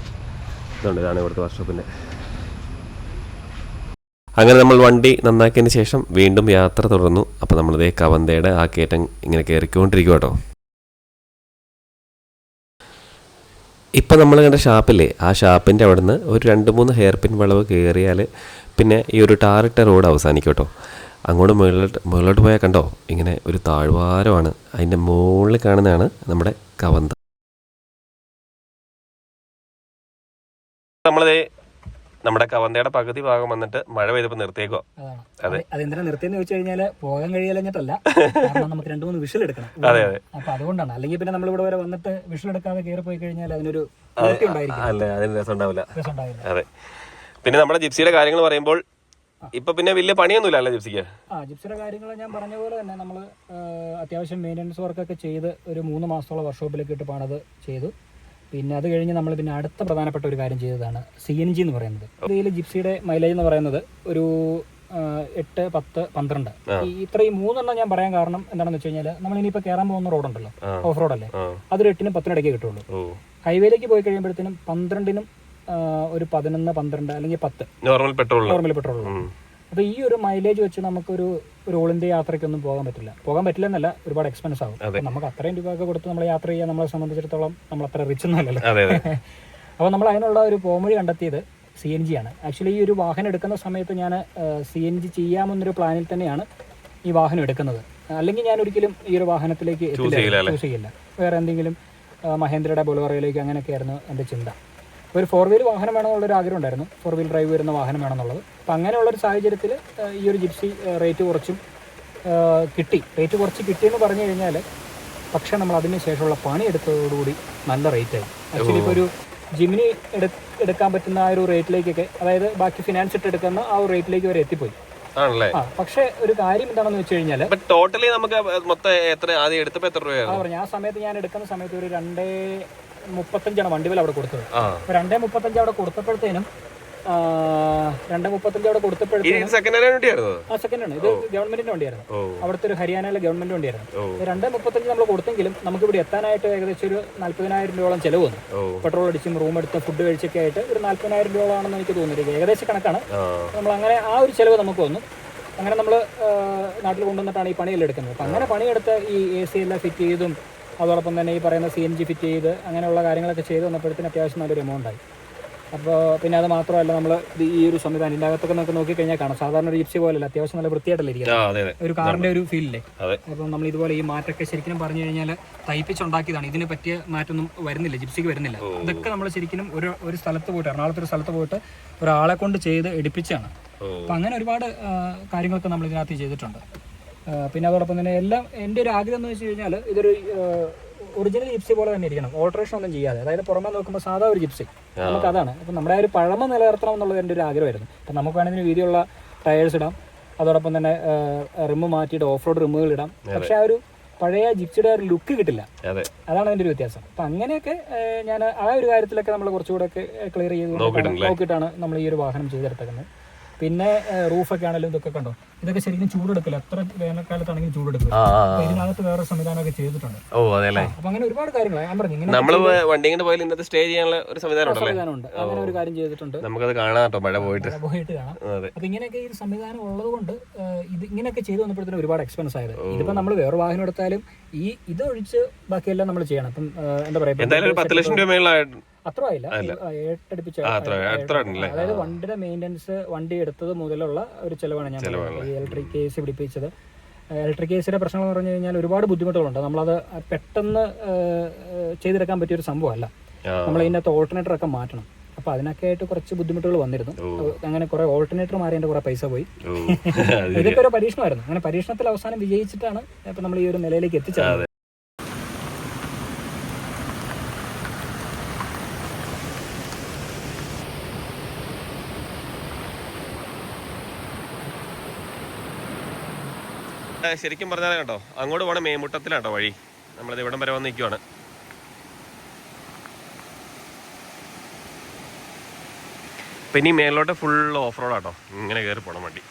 ഇതുണ്ട്, ഇതാണ് ഇവിടുത്തെ വർക്ക്ഷോപ്പിൻ്റെ. അങ്ങനെ നമ്മൾ വണ്ടി നന്നാക്കിയതിന് ശേഷം വീണ്ടും യാത്ര തുടർന്നു. അപ്പോൾ നമ്മളിതേ കവന്തയുടെ ആ കയറ്റം ഇങ്ങനെ കയറിക്കൊണ്ടിരിക്കും കേട്ടോ. ഇപ്പം നമ്മൾ കണ്ട ഷാപ്പില്ലേ, ആ ഷാപ്പിൻ്റെ അവിടെ നിന്ന് ഒരു 2-3 ഹെയർ പിൻ വളവ് കയറിയാൽ പിന്നെ ഈ ഒരു ടാറിട്ട റോഡ് അവസാനിക്കും കേട്ടോ. അങ്ങോട്ട് മുകളിലോട്ട് പോയാൽ കണ്ടോ ഇങ്ങനെ ഒരു താഴ്വാരമാണ്. അതിൻ്റെ മുകളിൽ കാണുന്നതാണ് നമ്മുടെ കവന്ത. നമ്മളിതേ നമ്മുടെ കവന്തയുടെ പകുതി ഭാഗം വന്നിട്ട് മഴ പെയ്തപ്പോൾ നിർത്തിയേക്കോ. അതെന്തിനാ നിർത്തിയെന്ന് ചോദിച്ചു കഴിഞ്ഞാൽ പോകാൻ കഴിയാഞ്ഞിട്ടല്ല, കാരണം നമുക്ക് 2-3 വിഷൽ എടുക്കണം. അപ്പൊ അതുകൊണ്ടാണ്. അല്ലെങ്കിൽ പിന്നെ നമ്മളിവിടെ വരെ വന്നിട്ട് വിഷൽ എടുക്കാതെ കയറി പോയി കഴിഞ്ഞാൽ അതിനൊരു അല്ലേ, അതിന് രസം ഉണ്ടാവില്ല. അതെ. പിന്നെ നമ്മുടെ ജിപ്സിയുടെ കാര്യങ്ങൾ പറയുമ്പോൾ ഇപ്പൊ പിന്നെ വലിയ പണിയൊന്നുമില്ല അല്ലേ ജിപ്സിക്ക്? ജിപ്സിയുടെ കാര്യങ്ങൾ ഞാൻ പറഞ്ഞ പോലെ തന്നെ നമ്മൾ അത്യാവശ്യം മെയിൻ്റനൻസ് വർക്കൊക്കെ ചെയ്ത് ഒരു 3 മാസത്തോളം വർക്ക്ഷോപ്പിലേക്ക് ഇട്ട് പണത് ചെയ്തു. പിന്നെ അത് കഴിഞ്ഞ് നമ്മൾ പിന്നെ അടുത്ത പ്രധാനപ്പെട്ട ഒരു കാര്യം ചെയ്തതാണ് CNG എന്ന് പറയുന്നത്. ഇതിൽ ജിപ്സിയുടെ മൈലേജ് എന്ന് പറയുന്നത് ഒരു 8, 10, 12. ഇത്രയും 3 ഞാൻ പറയാൻ കാരണം എന്താണെന്ന് വെച്ച് കഴിഞ്ഞാൽ നമ്മൾ ഇനിയിപ്പോൾ കയറാൻ പോകുന്ന റോഡുണ്ടല്ലോ, ഓഫ് റോഡല്ലേ, അതൊരു 8-നും 10-നും ഇടയ്ക്ക് കിട്ടുള്ളൂ. ഹൈവേയിലേക്ക് പോയി കഴിയുമ്പോഴത്തേനും 12-നും ഒരു 11, 12 അല്ലെങ്കിൽ 10 നോർമൽ പെട്രോൾ. അപ്പോൾ ഈ ഒരു മൈലേജ് വെച്ച് നമുക്കൊരു ഓൾ ഇന്ത്യ യാത്രയ്ക്കൊന്നും പോകാൻ പറ്റില്ല എന്നല്ല, ഒരുപാട് എക്സ്പെൻസ് ആകും. നമുക്ക് അത്രയും രൂപയൊക്കെ കൊടുത്ത് നമ്മൾ യാത്ര ചെയ്യാൻ നമ്മളെ സംബന്ധിച്ചിടത്തോളം നമ്മൾ അത്ര റിച്ച് ഒന്നും അല്ലല്ലോ. അപ്പോൾ നമ്മൾ അതിനുള്ള ഒരു പോംവഴി കണ്ടെത്തിയത് CNG ആണ്. ആക്ച്വലി ഈ ഒരു വാഹനം എടുക്കുന്ന സമയത്ത് ഞാൻ CNG ചെയ്യാമെന്നൊരു പ്ലാനിൽ തന്നെയാണ് ഈ വാഹനം എടുക്കുന്നത്. അല്ലെങ്കിൽ ഞാൻ ഒരിക്കലും ഈ ഒരു വാഹനത്തിലേക്ക് ചൂസ് ചെയ്യില്ല. വേറെ എന്തെങ്കിലും മഹേന്ദ്രയുടെ ബൊലേറോയിലേക്ക് അങ്ങനെയൊക്കെ ആയിരുന്നു എൻ്റെ ചിന്ത. ഒരു 4 വീൽ വാഹനം വേണമെന്നുള്ളൊരു ആഗ്രഹം ഉണ്ടായിരുന്നു, 4 വീൽ ഡ്രൈവ് വരുന്ന വാഹനം വേണമെന്നുള്ളത്. അപ്പം അങ്ങനെയുള്ളൊരു സാഹചര്യത്തിൽ ഈ ഒരു ജിപ്സി റേറ്റ് കുറച്ച് കിട്ടിയെന്ന് പറഞ്ഞു കഴിഞ്ഞാൽ, പക്ഷേ നമ്മൾ അതിന് ശേഷമുള്ള പണി എടുത്തതോടുകൂടി നല്ല റേറ്റായി. ആക്ച്വലി ഇപ്പോൾ ഒരു ജിമിനി എടുക്കാൻ പറ്റുന്ന ആ ഒരു റേറ്റിലേക്കൊക്കെ, അതായത് ബാക്കി ഫിനാൻസ് ഇട്ട് എടുക്കുന്ന ആ ഒരു റേറ്റിലേക്ക് വരെ എത്തിപ്പോയി. പക്ഷെ ഒരു കാര്യം എന്താണെന്ന് വെച്ച് കഴിഞ്ഞാൽ ടോട്ടലി നമുക്ക് മൊത്തം ആ സമയത്ത് ഞാൻ എടുക്കുന്ന സമയത്ത് ഒരു 2.35 വണ്ടി വില അവിടെ കൊടുത്തത്. 2.35 അവിടെ കൊടുത്തപ്പോഴത്തേനും സെക്കൻഡ് ആണ്. ഇത് ഗവൺമെന്റിന്റെ വണ്ടിയായിരുന്നു, അവിടുത്തെ ഒരു ഹരിയാനയിലെ ഗവൺമെന്റ് വണ്ടിയായിരുന്നു. 2.35 നമ്മൾ കൊടുത്തെങ്കിലും നമുക്ക് ഇവിടെ എത്താനായിട്ട് ഏകദേശം ഒരു 40,000 രൂപയോളം ചെലവ് വന്നു. പെട്രോൾ അടിച്ചും റൂം എടുത്തും ഫുഡ് കഴിച്ചൊക്കെ ആയിട്ട് ഒരു 40,000 രൂപയാണെന്ന് എനിക്ക് തോന്നുന്നത്. ഏകദേശം കണക്കാണ്. നമ്മൾ അങ്ങനെ ആ ഒരു ചെലവ് നമുക്ക് വന്നു. അങ്ങനെ നമ്മൾ നാട്ടിൽ കൊണ്ടുവന്നിട്ടാണ് ഈ പണിയെല്ലാം എടുക്കുന്നത്. അപ്പം അങ്ങനെ പണിയെടുത്ത് ഈ AC എല്ലാം ഫിറ്റ് ചെയ്തും അതോടൊപ്പം തന്നെ ഈ പറയുന്ന CNG ഫിറ്റ് ചെയ്ത് അങ്ങനെയുള്ള കാര്യങ്ങളൊക്കെ ചെയ്ത് വന്നപ്പോഴത്തേന് അത്യാവശ്യം നല്ലൊരു എമൗണ്ട് ആയി. അപ്പോൾ പിന്നെ അത് മാത്രമല്ല, നമ്മൾ ഈ ഒരു സംവിധാനം ഇതിൻ്റെ അകത്തൊക്കെ നമുക്ക് നോക്കിക്കഴിഞ്ഞാൽ കാണാം, സാധാരണ ഒരു ജിപ്സി പോലെയല്ല, അത്യാവശ്യം നല്ല വൃത്തിയായിട്ടല്ലേ ഇരിക്കുന്നത്, ഒരു കാറിൻ്റെ ഒരു ഫീലില്ലേ. അപ്പം നമ്മൾ ഇതുപോലെ ഈ മാറ്റമൊക്കെ ശരിക്കും പറഞ്ഞു കഴിഞ്ഞാൽ തയ്പ്പിച്ചുണ്ടാക്കിയതാണ്. ഇതിന് പറ്റിയ മാറ്റമൊന്നും വരുന്നില്ല, ജിപ്സിക്ക് വരുന്നില്ല. ഇതൊക്കെ നമ്മൾ ശരിക്കും ഒരു സ്ഥലത്ത് പോയിട്ട്, എറണാകുളത്തൊരു സ്ഥലത്ത് പോയിട്ട് ഒരാളെ കൊണ്ട് ചെയ്ത് എടുപ്പിച്ചാണ്. അപ്പം അങ്ങനെ ഒരുപാട് കാര്യങ്ങളൊക്കെ നമ്മൾ ഇതിനകത്ത് ചെയ്തിട്ടുണ്ട്. പിന്നെ അതോടൊപ്പം തന്നെ എല്ലാം എൻ്റെ ഒരു ആഗ്രഹം എന്ന് വെച്ച് കഴിഞ്ഞാൽ ഇതൊരു ഒറിജിനൽ ജിപ്സി പോലെ തന്നെ ഇരിക്കണം, ഓൾട്രേഷൻ ഒന്നും ചെയ്യാതെ. അതായത് പുറമെ നോക്കുമ്പോൾ സാധാ ഒരു ജിപ്സി നമുക്ക് അതാണ്. അപ്പം നമ്മുടെ ആ ഒരു പഴമ നിലനിർത്തണം എന്നുള്ളത് എൻ്റെ ഒരു ആഗ്രഹമായിരുന്നു. അപ്പം നമുക്ക് വേണമെങ്കിൽ വീതിയുള്ള ടയേഴ്സ് ഇടാം, അതോടൊപ്പം തന്നെ റിമ്മ് മാറ്റിയിട്ട് ഓഫ് റോഡ് റിമ്മുകൾ ഇടാം. പക്ഷേ ആ ഒരു പഴയ ജിപ്സിയുടെ ഒരു ലുക്ക് കിട്ടില്ല. അതാണ് അതിന്റെ ഒരു വ്യത്യാസം. അപ്പൊ അങ്ങനെയൊക്കെ ഞാൻ ആ ഒരു കാര്യത്തിലൊക്കെ നമ്മൾ കുറച്ചുകൂടെ ഒക്കെ ക്ലിയർ ചെയ്ത് നോക്കിയിട്ടാണ് നമ്മൾ ഈ ഒരു വാഹനം ചെയ്തെടുത്തേക്കുന്നത്. പിന്നെ റൂഫൊക്കെ ആണെങ്കിലും ഇതൊക്കെ കണ്ടോ, ഇതൊക്കെ ശരിക്കും ചൂടെടുക്കില്ല. എത്ര വേനൽക്കാലത്താണെങ്കിലും ചൂടെടുക്കില്ല. ഇതിനകത്ത് വേറെ സംവിധാനമൊക്കെ ചെയ്തിട്ടുണ്ട്. അപ്പൊ അങ്ങനെ ഒരുപാട് കാര്യങ്ങൾ ഞാൻ പറഞ്ഞു. ഇങ്ങനെ സംവിധാനമുണ്ട്. അങ്ങനെ ഒരു കാര്യം ചെയ്തിട്ടുണ്ട്. പോയിട്ട് കാണാം. അപ്പൊ ഇങ്ങനെയൊക്കെ ഈ സംവിധാനം ഉള്ളത് കൊണ്ട് ഇത് ഇങ്ങനെയൊക്കെ ചെയ്ത് വന്നപ്പോഴത്തേനും ഒരുപാട് എക്സ്പെൻസ് ആയത്. ഇതിപ്പോ നമ്മൾ വേറെ വാഹനം എടുത്താലും ഇത് ഒഴിച്ച് ബാക്കിയെല്ലാം നമ്മൾ ചെയ്യണം. അപ്പം എന്താ പറയാ, അത്ര ആയില്ല, 8 അടുപ്പിച്ച. അതായത് വണ്ടിയുടെ മെയിൻ്റെനൻസ്, വണ്ടി എടുത്തത് മുതലുള്ള ഒരു ചെലവാണ് ഞാൻ ഈ ഇലക്ട്രിക് കേസ് പിടിപ്പിച്ചത്. ഇലക്ട്രിക് കേസിന്റെ പ്രശ്നം എന്ന് പറഞ്ഞു കഴിഞ്ഞാൽ ഒരുപാട് ബുദ്ധിമുട്ടുകളുണ്ട്. നമ്മളത് പെട്ടെന്ന് ചെയ്തെടുക്കാൻ പറ്റിയൊരു സംഭവമല്ല. നമ്മൾ ഇതിനകത്ത് ഓൾട്ടർനേറ്റർ ഒക്കെ മാറ്റണം. അപ്പൊ അതിനൊക്കെ ആയിട്ട് കുറച്ച് ബുദ്ധിമുട്ടുകൾ വന്നിരുന്നു. അങ്ങനെ കുറെ ഓൾട്ടർനേറ്റർ മാറിയതിന്റെ കുറെ പൈസ പോയി. ഇതൊക്കെ ഒരു പരീക്ഷണമായിരുന്നു. അങ്ങനെ പരീക്ഷണത്തിൽ അവസാനം വിജയിച്ചിട്ടാണ് ഇപ്പൊ നമ്മൾ ഈ ഒരു നിലയിലേക്ക് എത്തിച്ചത്. ശരിക്കും പറഞ്ഞാൽ കേട്ടോ, അങ്ങോട്ട് പോകണ മേമുട്ടത്തിലാട്ടോ വഴി. നമ്മളിത് ഇവിടം വരെ വന്ന് നിൽക്കുവാണ്. പിന്നെ ഈ മേലോട്ട് ഫുൾ ഓഫ് റോഡാട്ടോ, ഇങ്ങനെ കയറി പോകണം വണ്ടി.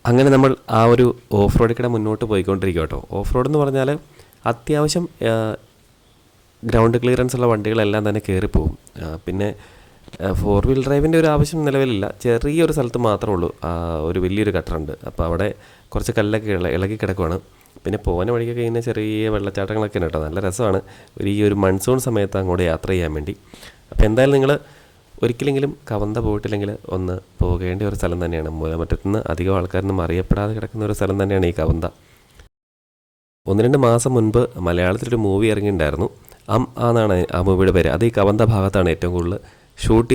അങ്ങനെ നമ്മൾ ആ ഒരു ഓഫ് റോഡിൽ കൂടെ മുന്നോട്ട് പോയിക്കൊണ്ടിരിക്കുക കേട്ടോ. ഓഫ് റോഡ് എന്ന് പറഞ്ഞാൽ അത്യാവശ്യം ഗ്രൗണ്ട് ക്ലിയറൻസ് ഉള്ള വണ്ടികളെല്ലാം തന്നെ കയറിപ്പോവും. പിന്നെ 4 വീൽ ഡ്രൈവിൻ്റെ ഒരു ആവശ്യം നിലവിലില്ല. ചെറിയൊരു സ്ഥലത്ത് മാത്രമേ ഉള്ളൂ ഒരു വലിയൊരു ഗട്ടറുണ്ട്. അപ്പോൾ അവിടെ കുറച്ച് കല്ലൊക്കെ ഇളകി കിടക്കുവാണ്. പിന്നെ പോകുന്ന വഴിക്കൊക്കെ ഇങ്ങനെ ചെറിയ വെള്ളച്ചാട്ടങ്ങളൊക്കെ ഉണ്ട് കേട്ടോ. നല്ല രസമാണ് ഈ ഒരു മൺസൂൺ സമയത്ത് അങ്ങോട്ട് യാത്ര ചെയ്യാൻ വേണ്ടി. അപ്പോൾ എന്തായാലും നിങ്ങൾ ഒരിക്കലെങ്കിലും കവന്ത പോയിട്ടില്ലെങ്കിൽ ഒന്ന് പോകേണ്ട ഒരു സ്ഥലം തന്നെയാണ്. മൂലമറ്റത്തുനിന്ന് അധികം ആൾക്കാരൊന്നും അറിയപ്പെടാതെ കിടക്കുന്ന ഒരു സ്ഥലം തന്നെയാണ് ഈ കവന്ത. 1-2 മാസം മുൻപ് മലയാളത്തിലൊരു മൂവി ഇറങ്ങിയിട്ടുണ്ടായിരുന്നു. എന്നാണ് ആ മൂവിയുടെ പേര്. അത് ഈ കവന്ത ഭാഗത്താണ് ഏറ്റവും കൂടുതൽ ഷൂട്ട്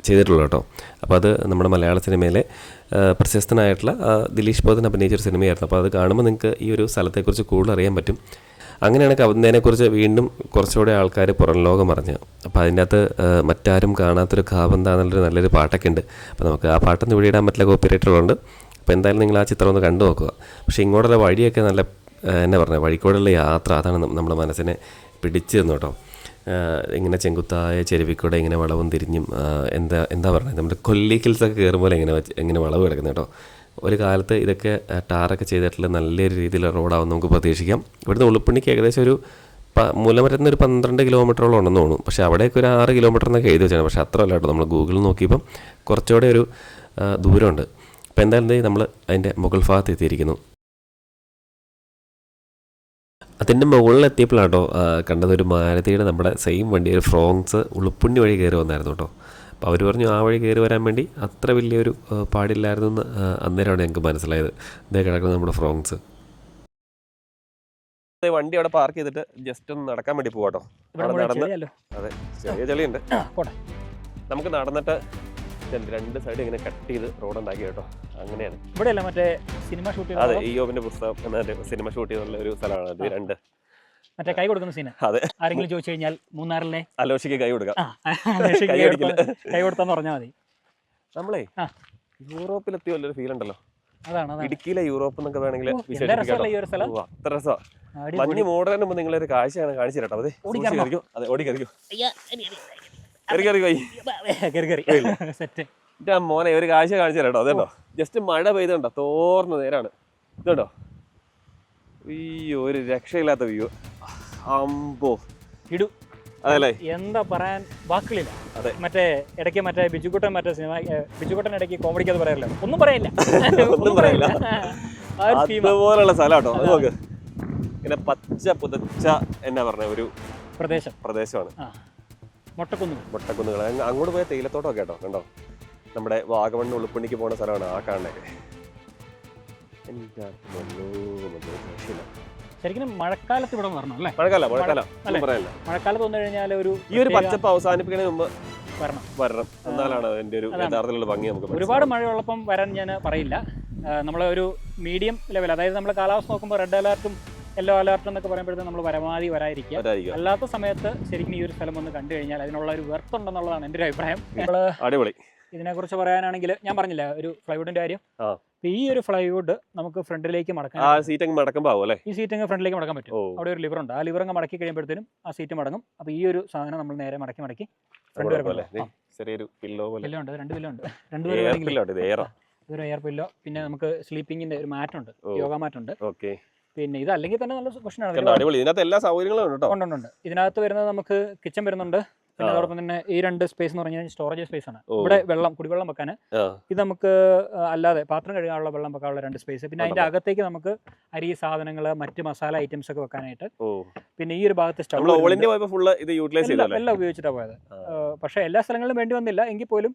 ചെയ്തിട്ടുള്ളത് കേട്ടോ. അപ്പോൾ അത് നമ്മുടെ മലയാള സിനിമയിലെ പ്രശസ്തനായിട്ടുള്ള ദിലീഷ് ബോധൻ അഭിനയിച്ചൊരു സിനിമയായിരുന്നു. അപ്പോൾ അത് കാണുമ്പോൾ നിങ്ങൾക്ക് ഈ ഒരു സ്ഥലത്തെക്കുറിച്ച് കൂടുതൽ അറിയാൻ പറ്റും. അങ്ങനെയാണ് കവന്തേനെക്കുറിച്ച് വീണ്ടും കുറച്ചുകൂടെ ആൾക്കാർ പുറം ലോകം അറിഞ്ഞത്. അപ്പോൾ അതിൻ്റെ അകത്ത് മറ്റാരും കാണാത്തൊരു കാവന്ത എന്നുള്ളൊരു നല്ലൊരു പാട്ടൊക്കെ ഉണ്ട്. അപ്പോൾ നമുക്ക് ആ പാട്ടൊന്നും ഇവിടെ ഇടാൻ പറ്റില്ല, കോപ്പിറൈറ്റുകളുണ്ട്. അപ്പോൾ എന്തായാലും നിങ്ങൾ ആ ചിത്രം ഒന്ന് കണ്ടു നോക്കുക. പക്ഷേ ഇങ്ങോട്ടുള്ള വഴിയൊക്കെ നല്ല എന്നാ പറഞ്ഞത്, വഴിക്കൂടെയുള്ള യാത്ര അതാണ് നമ്മുടെ മനസ്സിനെ പിടിച്ചു തന്നു കേട്ടോ. ഇങ്ങനെ ചെങ്കുത്തായ ചെരുവിക്കൂടെ ഇങ്ങനെ വളവും തിരിഞ്ഞും എന്താ പറയുന്നത്, നമ്മുടെ കൊല്ലി ഹിൽസൊക്കെ കയറുമ്പോൾ ഇങ്ങനെ വളവ് കിടക്കുന്നത് കേട്ടോ. ഒരു കാലത്ത് ഇതൊക്കെ ടാറൊക്കെ ചെയ്തിട്ടുള്ള നല്ലൊരു രീതിയിലുള്ള റോഡാവും നമുക്ക് പ്രതീക്ഷിക്കാം. ഇവിടുന്ന് ഉളുപ്പണിക്ക് ഏകദേശം ഒരു മൂലമറ്റത്തുനിന്ന് ഒരു 12 കിലോമീറ്ററോളം ഉണ്ടെന്ന് തോന്നുന്നു. പക്ഷേ അവിടേക്ക് ഒരു 6 കിലോമീറ്റർ എന്നൊക്കെ എഴുതി വെച്ചാണ്. പക്ഷേ അത്ര അല്ല കേട്ടോ, നമ്മൾ ഗൂഗിളിൽ നോക്കിയപ്പം കുറച്ചുകൂടെ ഒരു ദൂരമുണ്ട്. അപ്പോൾ എന്തായാലും നമ്മൾ അതിൻ്റെ മുകൾ ഭാഗത്ത് എത്തിയിരിക്കുന്നു. അതിൻ്റെ മുകളിലെത്തിയപ്പോഴാട്ടോ കണ്ടത് ഒരു മാരുതിയുടെ നമ്മുടെ സെയിം വണ്ടി, ഒരു ഫ്രോങ്സ് ഉളുപ്പുണ്ണി വഴി കയറി വന്നായിരുന്നു കേട്ടോ. അപ്പോൾ അവർ പറഞ്ഞു ആ വഴി കയറി വരാൻ വേണ്ടി അത്ര വലിയൊരു പാടില്ലായിരുന്നു എന്ന് അന്നേരമാണ് ഞങ്ങൾക്ക് മനസ്സിലായത്. ഇതേ കിടക്കുന്നത് നമ്മുടെ ഫ്രോങ്സ്. വണ്ടി അവിടെ പാർക്ക് ചെയ്തിട്ട് ജസ്റ്റ് ഒന്ന് നടക്കാൻ വേണ്ടി പോവാട്ടോ. നടന്ന് അതെ, ചെറിയ ചെളിയുണ്ട്. നമുക്ക് നടന്നിട്ട് 2 സൈഡ് ഇങ്ങനെ കട്ട് ചെയ്ത് റോഡ് ഉണ്ടാക്കി കേട്ടോ. അങ്ങനെയാണ് ഇവിടെയല്ല മറ്റേ സിനിമ ഷൂട്ട് ചെയ്ത, അതെ, ഇയ്യോബിന്റെ പുസ്തകം സിനിമ ഷൂട്ട് ചെയ്തുള്ള ഒരു സ്ഥലമാണ് അത്. 2 മറ്റേ കൈ കൊടുക്കുന്ന സീൻ. അതെ, ആരെങ്കിലും ചോദിച്ചു കഴിഞ്ഞാൽ മൂന്നാറിലെ അലോഷിക്ക് കൈ കൊടുക്കാം, കൈ കൊടുത്താന്ന് പറഞ്ഞാൽ മതി. നമ്മളെ യൂറോപ്പിലെത്തിയ വല്ലൊരു ഫീൽ ഉണ്ടല്ലോ. അതാണ് ഇടുക്കിയിലെ യൂറോപ്പ് എന്നൊക്കെ വേണമെങ്കിൽ അത്ര രസമാണ്. മഞ്ഞ് മോഡലിന് മുമ്പ് നിങ്ങളൊരു കാഴ്ചയാണ് കാണിച്ചു തരട്ടോ. അതെ, അതെ, ഓടിക്കറിക്കോ മോനെ ഒരു കാഴ്ച കാണിച്ചു തരാട്ടോ. അതേട്ടോ, ജസ്റ്റ് മഴ പെയ്തുണ്ടോ, തോർന്ന നേരാണ് ഇതുണ്ടോ. അയ്യോ, ഒരു രക്ഷയില്ലാത്ത വ്യൂ. അമ്പോ ഇടു, അതല്ലേ, എന്താ പറയാൻ വാക്കുകളില്ല. അതെ, മറ്റേ ഇടയ്ക്ക് മറ്റേ ബിജുക്കുട്ടൻ മറ്റേ സിനിമ ബിജുക്കുട്ടൻ ഇടയ്ക്ക് കോമഡിക്ക് അത് പറയാറില്ല, ഒന്നും പറയില്ല. അതുപോലുള്ള സ്ഥലം കേട്ടോ. അത് നോക്ക്, ഇങ്ങനെ പച്ച പുതച്ച എന്നാ പറഞ്ഞ ഒരു പ്രദേശമാണ്. മൊട്ടക്കുന്നുകൾ. അങ്ങോട്ട് പോയ തേയിലത്തോട്ടമൊക്കെ കേട്ടോ. കണ്ടോ, നമ്മുടെ വാഗമണ്ണ് ഉളുപ്പണിക്ക് പോകുന്ന സ്ഥലമാണ് ആ കാണുന്നത്. ശരിക്കും മഴക്കാലത്ത് ഇവിടെ വരണം അല്ലേ? മഴക്കാലത്ത് വന്നു കഴിഞ്ഞാൽ ഈ ഒരു പച്ചപ്പ് അവസാനിപ്പിക്കുന്നതിന് മുമ്പ് വരണം. എന്നാലാണ് അതിന്റെ ഒരു യഥാർത്ഥത്തിലുള്ള ഭംഗി നമുക്ക്. ഒരുപാട് മഴയുള്ളപ്പം വരാൻ ഞാൻ പറയില്ല. നമ്മളെ ഒരു മീഡിയം ലെവൽ, അതായത് നമ്മൾ കാലാവസ്ഥ നോക്കുമ്പോൾ റെഡ് അലർട്ടും യെല്ലോ അലർട്ട് എന്നൊക്കെ പറയുമ്പോഴത്തേക്കും നമ്മൾ പരമാവധി വരാതിരിക്കുക. അല്ലാത്ത സമയത്ത് ശരിക്കും ഈ ഒരു സ്ഥലം ഒന്ന് കണ്ടു കഴിഞ്ഞാൽ അതിനുള്ള ഒരു വെർത്ത് ഉണ്ടെന്നുള്ളതാണ് എൻ്റെ ഒരു അഭിപ്രായം. അടിപൊളി. ഇതിനെക്കുറിച്ച് പറയാനാണെങ്കിൽ ഞാൻ പറഞ്ഞില്ല ഒരു ഫ്ലൈവുഡിന്റെ കാര്യം. ഈ ഒരു ഫ്ലൈവുഡ് നമുക്ക് ഫ്രണ്ടിലേക്ക് മടക്കാൻ, ഈ സീറ്റ് അങ്ങ് ഫ്രണ്ടിലേക്ക് മടക്കാൻ പറ്റും. അവിടെ ഒരു ലിവർ ഉണ്ട്. ആ ലിവർ അങ്ങ് മടക്കി കഴിയുമ്പോഴത്തേനും ആ സീറ്റ് മടങ്ങും. അപ്പോൾ ഈ ഒരു സാധനം നമ്മൾ നേരെ മടക്കി ഫ്രണ്ട് വരെ പില്ലുണ്ട്, 2 പില്ലുണ്ട്, 2 ഒരു എയർ പില്ലോ. പിന്നെ നമുക്ക് സ്ലീപ്പിങ്ങിന്റെ ഒരു മാറ്റുണ്ട്, യോഗ മാറ്റുണ്ട്. പിന്നെ ഇത് അല്ലെങ്കിൽ തന്നെ നല്ല ക്വസ്റ്റ്യനാണ്. ഉണ്ട്. ഇതിനകത്ത് വരുന്നത് നമുക്ക് കിച്ചൺ വരുന്നുണ്ട്. പിന്നെ അതോടൊപ്പം തന്നെ ഈ 2 സ്പേസ് എന്ന് പറഞ്ഞാൽ സ്റ്റോറേജ് സ്പേസ് ആണ്. ഇവിടെ കുടിവെള്ളം വെക്കാൻ, ഇത് നമുക്ക് അല്ലാതെ പാത്രം കഴുകാനുള്ള വെള്ളം വെക്കാനുള്ള 2 സ്പേസ്. പിന്നെ അതിന്റെ അകത്തേക്ക് നമുക്ക് അരി സാധനങ്ങൾ മറ്റ് മസാല ഐറ്റംസ് ഒക്കെ വെക്കാനായിട്ട്. പിന്നെ ഈ ഒരു ഭാഗത്ത് സ്റ്റൗ എല്ലാം ഉപയോഗിച്ചിട്ടാണ് പോയത്. പക്ഷേ എല്ലാ സ്ഥലങ്ങളിലും വേണ്ടി വന്നില്ല. എങ്കിൽ പോലും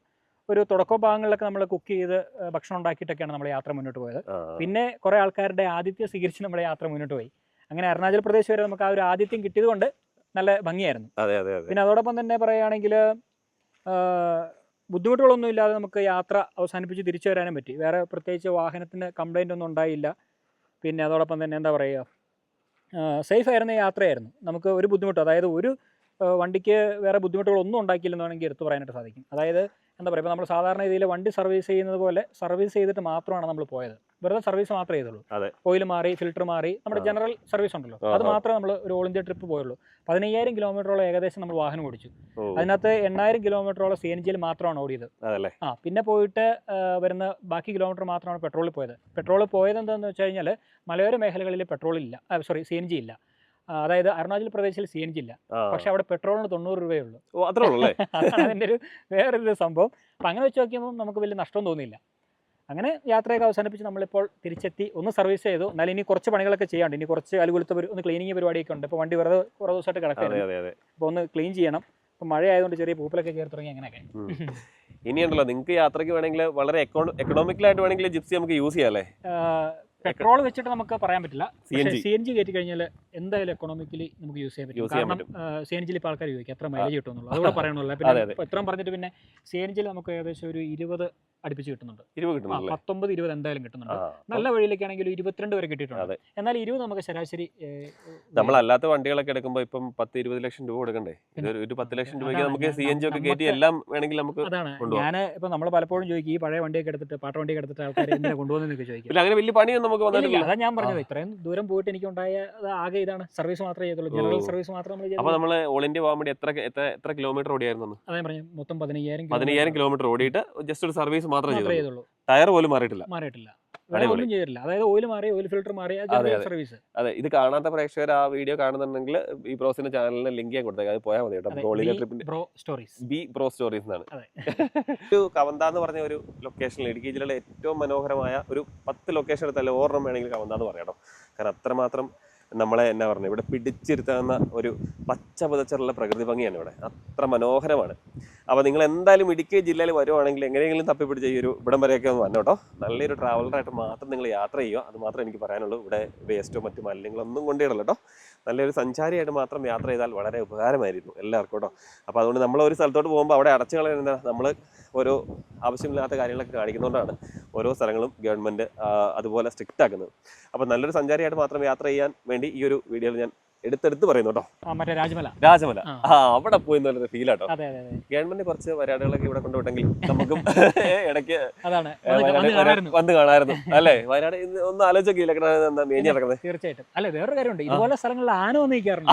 ഒരു തുടക്ക ഭാഗങ്ങളിലൊക്കെ നമ്മൾ കുക്ക് ചെയ്ത് ഭക്ഷണം ഉണ്ടാക്കിയിട്ടൊക്കെയാണ് നമ്മൾ യാത്ര മുന്നോട്ട് പോയത്. പിന്നെ കുറെ ആൾക്കാരുടെ ആതിഥ്യം സ്വീകരിച്ച് നമ്മുടെ യാത്ര മുന്നോട്ട് പോയി. അങ്ങനെ അരുണാചൽ പ്രദേശ് വരെ നമുക്ക് ആ ഒരു ആതിഥ്യം കിട്ടിയത് കൊണ്ട് നല്ല ഭംഗിയായിരുന്നു. പിന്നെ അതോടൊപ്പം തന്നെ പറയുകയാണെങ്കിൽ ബുദ്ധിമുട്ടുകളൊന്നും ഇല്ലാതെ നമുക്ക് യാത്ര അവസാനിപ്പിച്ച് തിരിച്ചു വരാനും പറ്റി. വേറെ പ്രത്യേകിച്ച് വാഹനത്തിന് കംപ്ലൈൻ്റ് ഒന്നും ഉണ്ടായില്ല. പിന്നെ അതോടൊപ്പം തന്നെ എന്താ പറയുക, സേഫ് ആയിരുന്ന യാത്രയായിരുന്നു. നമുക്ക് ഒരു ബുദ്ധിമുട്ടും, അതായത് ഒരു വണ്ടിക്ക് വേറെ ബുദ്ധിമുട്ടുകളൊന്നും ഉണ്ടാക്കിയില്ലെന്ന് വേണമെങ്കിൽ എടുത്തു പറയാനായിട്ട് സാധിക്കും. അതായത് എന്താ പറയുക, ഇപ്പോൾ നമ്മൾ സാധാരണ രീതിയിൽ വണ്ടി സർവീസ് ചെയ്യുന്നത് പോലെ സർവീസ് ചെയ്തിട്ട് മാത്രമാണ് നമ്മൾ പോയത്. വെറുതെ സർവീസ് മാത്രമേ ചെയ്തുള്ളൂ. ഓയിൽ മാറി, ഫിൽറ്റർ മാറി, നമ്മുടെ ജനറൽ സർവീസ് ഉണ്ടല്ലോ, അത് മാത്രമേ നമ്മൾ ഒരു ഓൾ ഇന്ത്യ ട്രിപ്പ് പോയുള്ളൂ. 15,000 കിലോമീറ്ററോളം ഏകദേശം നമ്മൾ വാഹനം ഓടിച്ചു. അതിനകത്ത് 8,000 കിലോമീറ്ററോളം CNG മാത്രമാണ് ഓടിയത്. പിന്നെ പോയിട്ട് വരുന്ന ബാക്കി കിലോമീറ്റർ മാത്രമാണ് പെട്രോളിൽ പോയത്. പെട്രോൾ പോയത് എന്താണെന്ന് വെച്ച് കഴിഞ്ഞാൽ മലയോര മേഖലകളിൽ പെട്രോൾ ഇല്ല, CNG ഇല്ല. അതായത് അരുണാചൽ പ്രദേശിൽ CNG ഇല്ല, പക്ഷെ അവിടെ പെട്രോളിന് 90 രൂപയേ ഉള്ളൂ. അതാണ് അതിൻ്റെ ഒരു വേറൊരു സംഭവം. അപ്പം അങ്ങനെ വെച്ച് നോക്കിയപ്പോൾ നമുക്ക് വലിയ നഷ്ടം തോന്നിയില്ല. അങ്ങനെ യാത്രയൊക്കെ അവസാനിപ്പിച്ച് നമ്മളിപ്പോൾ തിരിച്ചെത്തി. ഒന്ന് സർവീസ് ചെയ്തു. എന്നാലും ഇനി കുറച്ച് പണികളൊക്കെ ചെയ്യാണ്ട്. ഇനി കുറച്ച് അലുകുലത്തെ ഒന്ന് ക്ലീനിങ് പരിപാടിയൊക്കെ ഉണ്ട്. ഇപ്പോൾ വണ്ടി വെറുതെ കുറേ ദിവസമായിട്ട് കിടക്കുന്നത്, അപ്പോൾ ഒന്ന് ക്ലീൻ ചെയ്യണം. ഇപ്പം മഴ ആയതുകൊണ്ട് ചെറിയ പൂപ്പലൊക്കെ കയറി തുടങ്ങി. അങ്ങനെയൊക്കെ ഇനിയുണ്ടല്ലോ നിങ്ങൾക്ക് യാത്രയ്ക്ക് വേണമെങ്കിൽ വളരെ എക്കണോമിക്കലായിട്ട് വേണമെങ്കിൽ ജിപ്സി നമുക്ക് യൂസ് ചെയ്യാം അല്ലേ? പെട്രോൾ വെച്ചിട്ട് നമുക്ക് പറയാൻ പറ്റില്ല. CNG കയറ്റി കഴിഞ്ഞാൽ എന്തായാലും എക്കണോമിക്കലി നമുക്ക് യൂസ് ചെയ്യാൻ പറ്റും. കാരണം CNG ഇപ്പോൾ ആൾക്കാർ ചോദിക്കും എത്ര മൈലേജ് കിട്ടുമെന്നുള്ളൂ. അതുകൂടെ പറയണമല്ലോ. പിന്നെ എത്രയും പറഞ്ഞിട്ട് പിന്നെ CNG നമുക്ക് ഏകദേശം ഒരു 20 അടുപ്പിച്ച് കിട്ടുന്നുണ്ട്. 19-20 എന്തായാലും കിട്ടുന്നുണ്ട്. നല്ല വഴിയിലേക്കാണെങ്കിൽ 22 വരെ കിട്ടിയിട്ടുണ്ട്. എന്നാൽ 20 നമുക്ക് ശരാശരി. നമ്മളല്ലാത്ത വണ്ടികളൊക്കെ എടുക്കുമ്പോൾ ഇപ്പം 10-20 ലക്ഷം രൂപ കൊടുക്കണ്ടേ? ഒരു 10 ലക്ഷം രൂപയ്ക്ക് നമുക്ക് CNG ഒക്കെ കയറ്റി എല്ലാം വേണമെങ്കിൽ നമുക്ക്. അതാണ് ഞാൻ ഇപ്പം നമ്മൾ പലപ്പോഴും ചോദിക്കും, ഈ പഴയ വണ്ടിയൊക്കെ എടുത്തിട്ട് പാട്ട വണ്ടിയൊക്കെ എടുത്തിട്ട് ആൾക്കാർ എങ്ങനെ കൊണ്ടുപോകുന്നൊക്കെ ചോദിക്കും. അങ്ങനെ വലിയ പണിയൊന്നും നമുക്ക് വന്നിട്ടില്ല. അതാ ഞാൻ പറഞ്ഞത്, ഇത്രയും ദൂരം പോയിട്ട് എനിക്ക് ഉണ്ടായ ആകെ ഇതാണ്. സർവീസ് മാത്രമേ ചെയ്തുള്ളൂ, ജനറൽ സർവീസ് മാത്രമേ. അപ്പോൾ നമ്മൾ ഓൾ ഇന്ത്യ പോകാൻ വേണ്ടി എത്ര കിലോമീറ്റർ ഓടിയായിരുന്നു? അതാ പറഞ്ഞു, മൊത്തം 15,000 കിലോമീറ്റർ ഓടിയിട്ട് ജസ്റ്റ് ഒരു സർവീസ് മാത്രമേ ചെയ്തുള്ളൂ. ടയർ പോലും മാറിയിട്ടില്ല. ഒന്നും ചെയ്തിട്ടില്ല. അതായത് ഓയിൽ മാറി, ഓയിൽ ഫിൽറ്റർ മാറി, സർവീസ്. അതെ, ഇത് കാണാത്ത പ്രേക്ഷകർ ആ വീഡിയോ കാണുന്നുണ്ടെങ്കിൽ ഈ ബ്രോസിന്റെ ചാനലിന് ലിങ്ക് ഞാൻ കൊടുത്തേക്കാം, അത് പോയാൽ മതി കേട്ടോ. ബി ബ്രോ സ്റ്റോറീസ് എന്നാണ്. ഒരു കവന്ത എന്ന് പറഞ്ഞ ഒരു ലൊക്കേഷനിൽ, ഇടുക്കി ജില്ലയിലെ ഏറ്റവും മനോഹരമായ ഒരു 10 ലൊക്കേഷൻ എടുത്താൽ ഓർമ്മ വേണമെങ്കിൽ കവന്ത എന്ന് പറയാം കേട്ടോ. കാരണം അത്രമാത്രം നമ്മളെ എന്നാ പറഞ്ഞത്, ഇവിടെ പിടിച്ചിരുത്താവുന്ന ഒരു പച്ച പുതച്ചുള്ള പ്രകൃതി ഭംഗിയാണ് ഇവിടെ. അത്ര മനോഹരമാണ്. അപ്പോൾ നിങ്ങൾ എന്തായാലും ഇടുക്കി ജില്ലയിൽ വരുവാണെങ്കിൽ എങ്ങനെയെങ്കിലും തപ്പിപ്പിടിച്ച് ഈ ഒരു ഇവിടം വരെയൊക്കെ ഒന്ന് വന്നോട്ടോ. നല്ലൊരു ട്രാവലറായിട്ട് മാത്രം നിങ്ങൾ യാത്ര ചെയ്യുക, അത് മാത്രമേ എനിക്ക് പറയാനുള്ളൂ. ഇവിടെ വേസ്റ്റോ മറ്റു മാലിന്യങ്ങളൊന്നും കൊണ്ടിടല്ലോ കേട്ടോ. നല്ലൊരു സഞ്ചാരിയായിട്ട് മാത്രം യാത്ര ചെയ്താൽ വളരെ ഉപകാരമായിരുന്നു എല്ലാവർക്കും കേട്ടോ. അപ്പോൾ അതുകൊണ്ട് നമ്മൾ ഒരു സ്ഥലത്തോട്ട് പോകുമ്പോൾ അവിടെ അടച്ചു കളയുന്നത് നമ്മൾ ഓരോ ആവശ്യമില്ലാത്ത കാര്യങ്ങളൊക്കെ കാണിക്കുന്നതുകൊണ്ടാണ് ഓരോ സ്ഥലങ്ങളും ഗവൺമെൻറ് അതുപോലെ സ്ട്രിക്റ്റ് ആക്കുന്നത്. അപ്പോൾ നല്ലൊരു സഞ്ചാരിയായിട്ട് മാത്രം യാത്ര ചെയ്യാൻ വേണ്ടി ഈ ഒരു വീഡിയോയിൽ ഞാൻ എടുത്തെടുത്ത് പറയുന്നു കേട്ടോ. രാജമല അവിടെ പോയി നല്ലൊരു ഫീൽ ആട്ടോ. ഗവൺമെന്റ് കുറച്ച് വയനാടുകളൊക്കെ ഇവിടെ കൊണ്ടുപോട്ടെങ്കിൽ നമുക്കും ഇടയ്ക്ക് വന്ന് കാണാമായിരുന്നു അല്ലേ? വയനാട് ഒന്ന് ആലോചിക്കില്ല മേഞ്ഞ് നടക്കുന്നത്. തീർച്ചയായിട്ടും. അല്ലെ, വേറൊരു കാര്യമുണ്ട്, ഇതുപോലെ സ്ഥലങ്ങളിൽ ആന വന്ന് നിൽക്കാറുണ്ട്.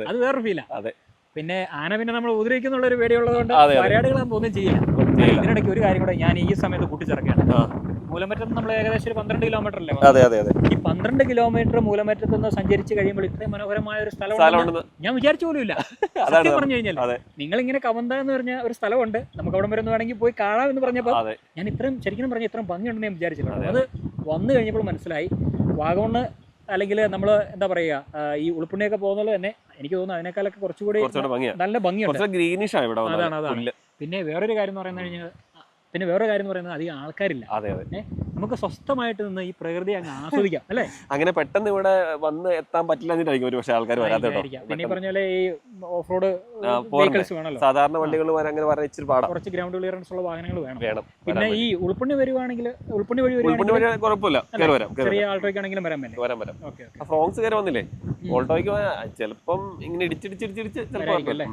അത് വേറൊരു ഫീലാ. അതെ, പിന്നെ ആന പിന്നെ നമ്മൾ ഉപദ്രവിക്കുന്നുള്ള ഒരു പേടിയുള്ളതുകൊണ്ട് വയനാടുകളാകുമ്പോൾ ഒന്നും ചെയ്യില്ല. ഇതിനിടയ്ക്ക് ഒരു കാര്യം കൂടെ ഞാൻ ഈ സമയത്ത് കൂട്ടിച്ചേർക്കുകയാണ്. മൂലമറ്റത്ത് നമ്മൾ ഏകദേശം ഒരു 12 കിലോമീറ്റർ അല്ലേ? ഈ 12 കിലോമീറ്റർ മൂലമറ്റത്ത് നിന്ന് സഞ്ചരിച്ച് കഴിയുമ്പോൾ ഇത്രയും മനോഹരമായ ഒരു സ്ഥലം ഞാൻ വിചാരിച്ചു പോലും ഇല്ല. സത്യം പറഞ്ഞു കഴിഞ്ഞാൽ നിങ്ങൾ ഇങ്ങനെ കവന്ത എന്ന് പറഞ്ഞ ഒരു സ്ഥലമുണ്ട്, നമുക്ക് അവിടെ വരെ വേണമെങ്കിൽ പോയി കാണാം എന്ന് പറഞ്ഞപ്പോൾ ഞാൻ ശരിക്കും പറഞ്ഞാൽ ഇത്രയും ഭംഗിയുണ്ടെന്ന് ഞാൻ വിചാരിച്ചില്ല. അത് വന്നു കഴിഞ്ഞപ്പോൾ മനസ്സിലായി. വാഗമണ് അല്ലെങ്കിൽ നമ്മൾ എന്താ പറയുക, ഈ ഉൾപ്പുണ്ണിയൊക്കെ പോകുന്നത് തന്നെ എനിക്ക് തോന്നുന്നു അതിനേക്കാളൊക്കെ കുറച്ചുകൂടി നല്ല ഭംഗിയുണ്ട്. അതാണ്. പിന്നെ വേറൊരു കാര്യം എന്ന് പറയുന്നത് അധികം ആൾക്കാരില്ല. നമുക്ക് സ്വസ്ഥമായിട്ട് നിന്ന് ഈ പ്രകൃതി അങ്ങ് ആസ്വദിക്കാം അല്ലേ? അങ്ങനെ പെട്ടെന്ന് ഇവിടെ വന്ന് എത്താൻ പറ്റില്ലായിരിക്കും ഒരു പക്ഷേ ആൾക്കാർ വരാതെ. പിന്നെ പറഞ്ഞ പോലെ ഈ ഓഫ് റോഡ് വെഹിക്കിൾസ് വേണമല്ലോ, സാധാരണ വണ്ടികൾ ഇച്ചിരി പാടാം. കുറച്ച് ഗ്രൗണ്ട് ക്ലിയറൻസ് ഉള്ള വാഹനങ്ങൾ വേണം. പിന്നെ ഈ ഉൾപ്പുണ്ണി വരുവാണെങ്കിൽ ഉൾപ്പുണ്ണി വഴി കുഴപ്പമില്ല, ചെറിയ ആൾട്ടോയ്ക്ക് ആണെങ്കിലും വരാൻ പറ്റും. ഫ്രോങ്സ് കയറി വന്നില്ലേ? ഓൾട്ടോയ്ക്ക് ചിലപ്പം ഇങ്ങനെ ഇടിച്ചിടിച്ചിടിച്ചിടിച്ച് ചിലപ്പോൾ.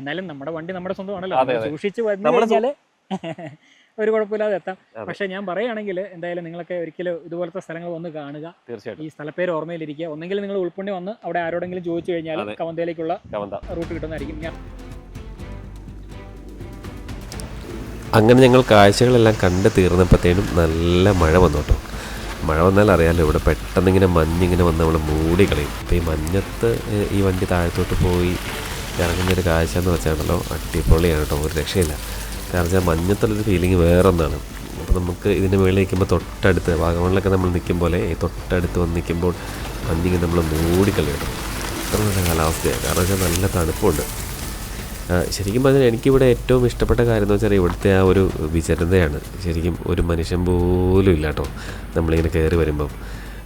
എന്നാലും നമ്മുടെ വണ്ടി നമ്മുടെ സ്വന്തമാണല്ലോ, സൂക്ഷിച്ച് വന്നു കഴിഞ്ഞാല് ഒരു കുഴപ്പമില്ലാതെ എത്താം. പക്ഷേ ഞാൻ പറയുകയാണെങ്കിൽ എന്തായാലും നിങ്ങളൊക്കെ ഒരിക്കലും ഇതുപോലത്തെ സ്ഥലങ്ങൾ വന്ന് കാണുക. തീർച്ചയായിട്ടും ഈ സ്ഥലപ്പേര് ഓർമ്മയിലിരിക്കുക. ഒന്നെങ്കിൽ നിങ്ങൾ ഉൾപ്പുണ്ണി വന്ന് അവിടെ ആരോടെങ്കിലും ചോദിച്ചു കഴിഞ്ഞാൽ കവന്തയിലേക്കുള്ള റൂട്ട് കിട്ടുന്നതായിരിക്കും. അങ്ങനെ ഞങ്ങൾ കാഴ്ചകളെല്ലാം കണ്ട് തീർന്നപ്പോഴത്തേനും നല്ല മഴ വന്നു കേട്ടോ. മഴ വന്നാൽ അറിയാമല്ലോ, ഇവിടെ പെട്ടെന്ന് ഇങ്ങനെ മഞ്ഞിങ്ങനെ വന്ന് നമ്മൾ മൂടി കളയും. അപ്പോൾ ഈ മഞ്ഞത്ത് ഈ വണ്ടി താഴത്തോട്ട് പോയി ഇറങ്ങുന്നൊരു കാഴ്ച എന്ന് വെച്ചാണല്ലോ അടിപൊളിയാണ് കേട്ടോ, ഒരു രക്ഷയില്ല. കാരണം വെച്ചാൽ മഞ്ഞത്തുള്ളൊരു ഫീലിംഗ് വേറൊന്നാണ്. അപ്പോൾ നമുക്ക് ഇതിൻ്റെ മുകളിൽ നിൽക്കുമ്പോൾ തൊട്ടടുത്ത് വാഗമണിലൊക്കെ നമ്മൾ നിൽക്കും പോലെ തൊട്ടടുത്ത് വന്ന് നിൽക്കുമ്പോൾ മഞ്ഞിങ്ങനെ നമ്മൾ മൂടിക്കളയും കേട്ടോ. അത്ര നല്ല കാലാവസ്ഥയാണ്. കാരണം വെച്ചാൽ നല്ല തണുപ്പുണ്ട്. ശരിക്കും പറഞ്ഞാൽ എനിക്കിവിടെ ഏറ്റവും ഇഷ്ടപ്പെട്ട കാര്യം എന്ന് വെച്ചാൽ ഇവിടുത്തെ ആ ഒരു വിചാരതയാണ്. ശരിക്കും ഒരു മനുഷ്യൻ പോലും ഇല്ല കേട്ടോ നമ്മളിങ്ങനെ കയറി വരുമ്പം.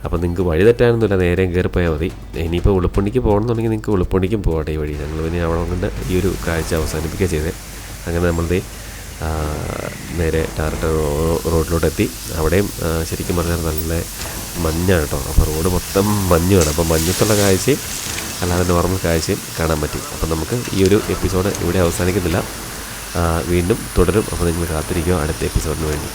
അപ്പോൾ നിങ്ങൾക്ക് വഴി തെറ്റാനൊന്നുമില്ല, നേരെ കയറി പോയാൽ മതി. ഇനിയിപ്പോൾ ഉളുപ്പുണ്ടിക്ക് പോകണമെന്നുണ്ടെങ്കിൽ നിങ്ങൾക്ക് ഉളുപ്പുണ്ടിക്കും പോകട്ടെ ഈ വഴി. ഞങ്ങൾ പിന്നെ അവിടെ കൊണ്ട് ഈ ഒരു കാഴ്ച അവസാനിപ്പിക്കുക ചെയ്തത്. അങ്ങനെ നമ്മളിത് നേരെ ടാറിട്ട റോഡിലോട്ടെത്തി. അവിടെയും ശരിക്കും പറഞ്ഞാൽ നല്ല മഞ്ഞാണ് കേട്ടോ. അപ്പോൾ റോഡ് മൊത്തം മഞ്ഞുമാണ്. അപ്പോൾ മഞ്ഞത്തുള്ള കാഴ്ചയും അല്ലാതെ നോർമൽ കാഴ്ചയും കാണാൻ പറ്റി. അപ്പോൾ നമുക്ക് ഈ ഒരു എപ്പിസോഡ് ഇവിടെ അവസാനിക്കുന്നില്ല, വീണ്ടും തുടരും. അപ്പോൾ നിങ്ങൾ കാത്തിരിക്കുക അടുത്ത എപ്പിസോഡിന് വേണ്ടി.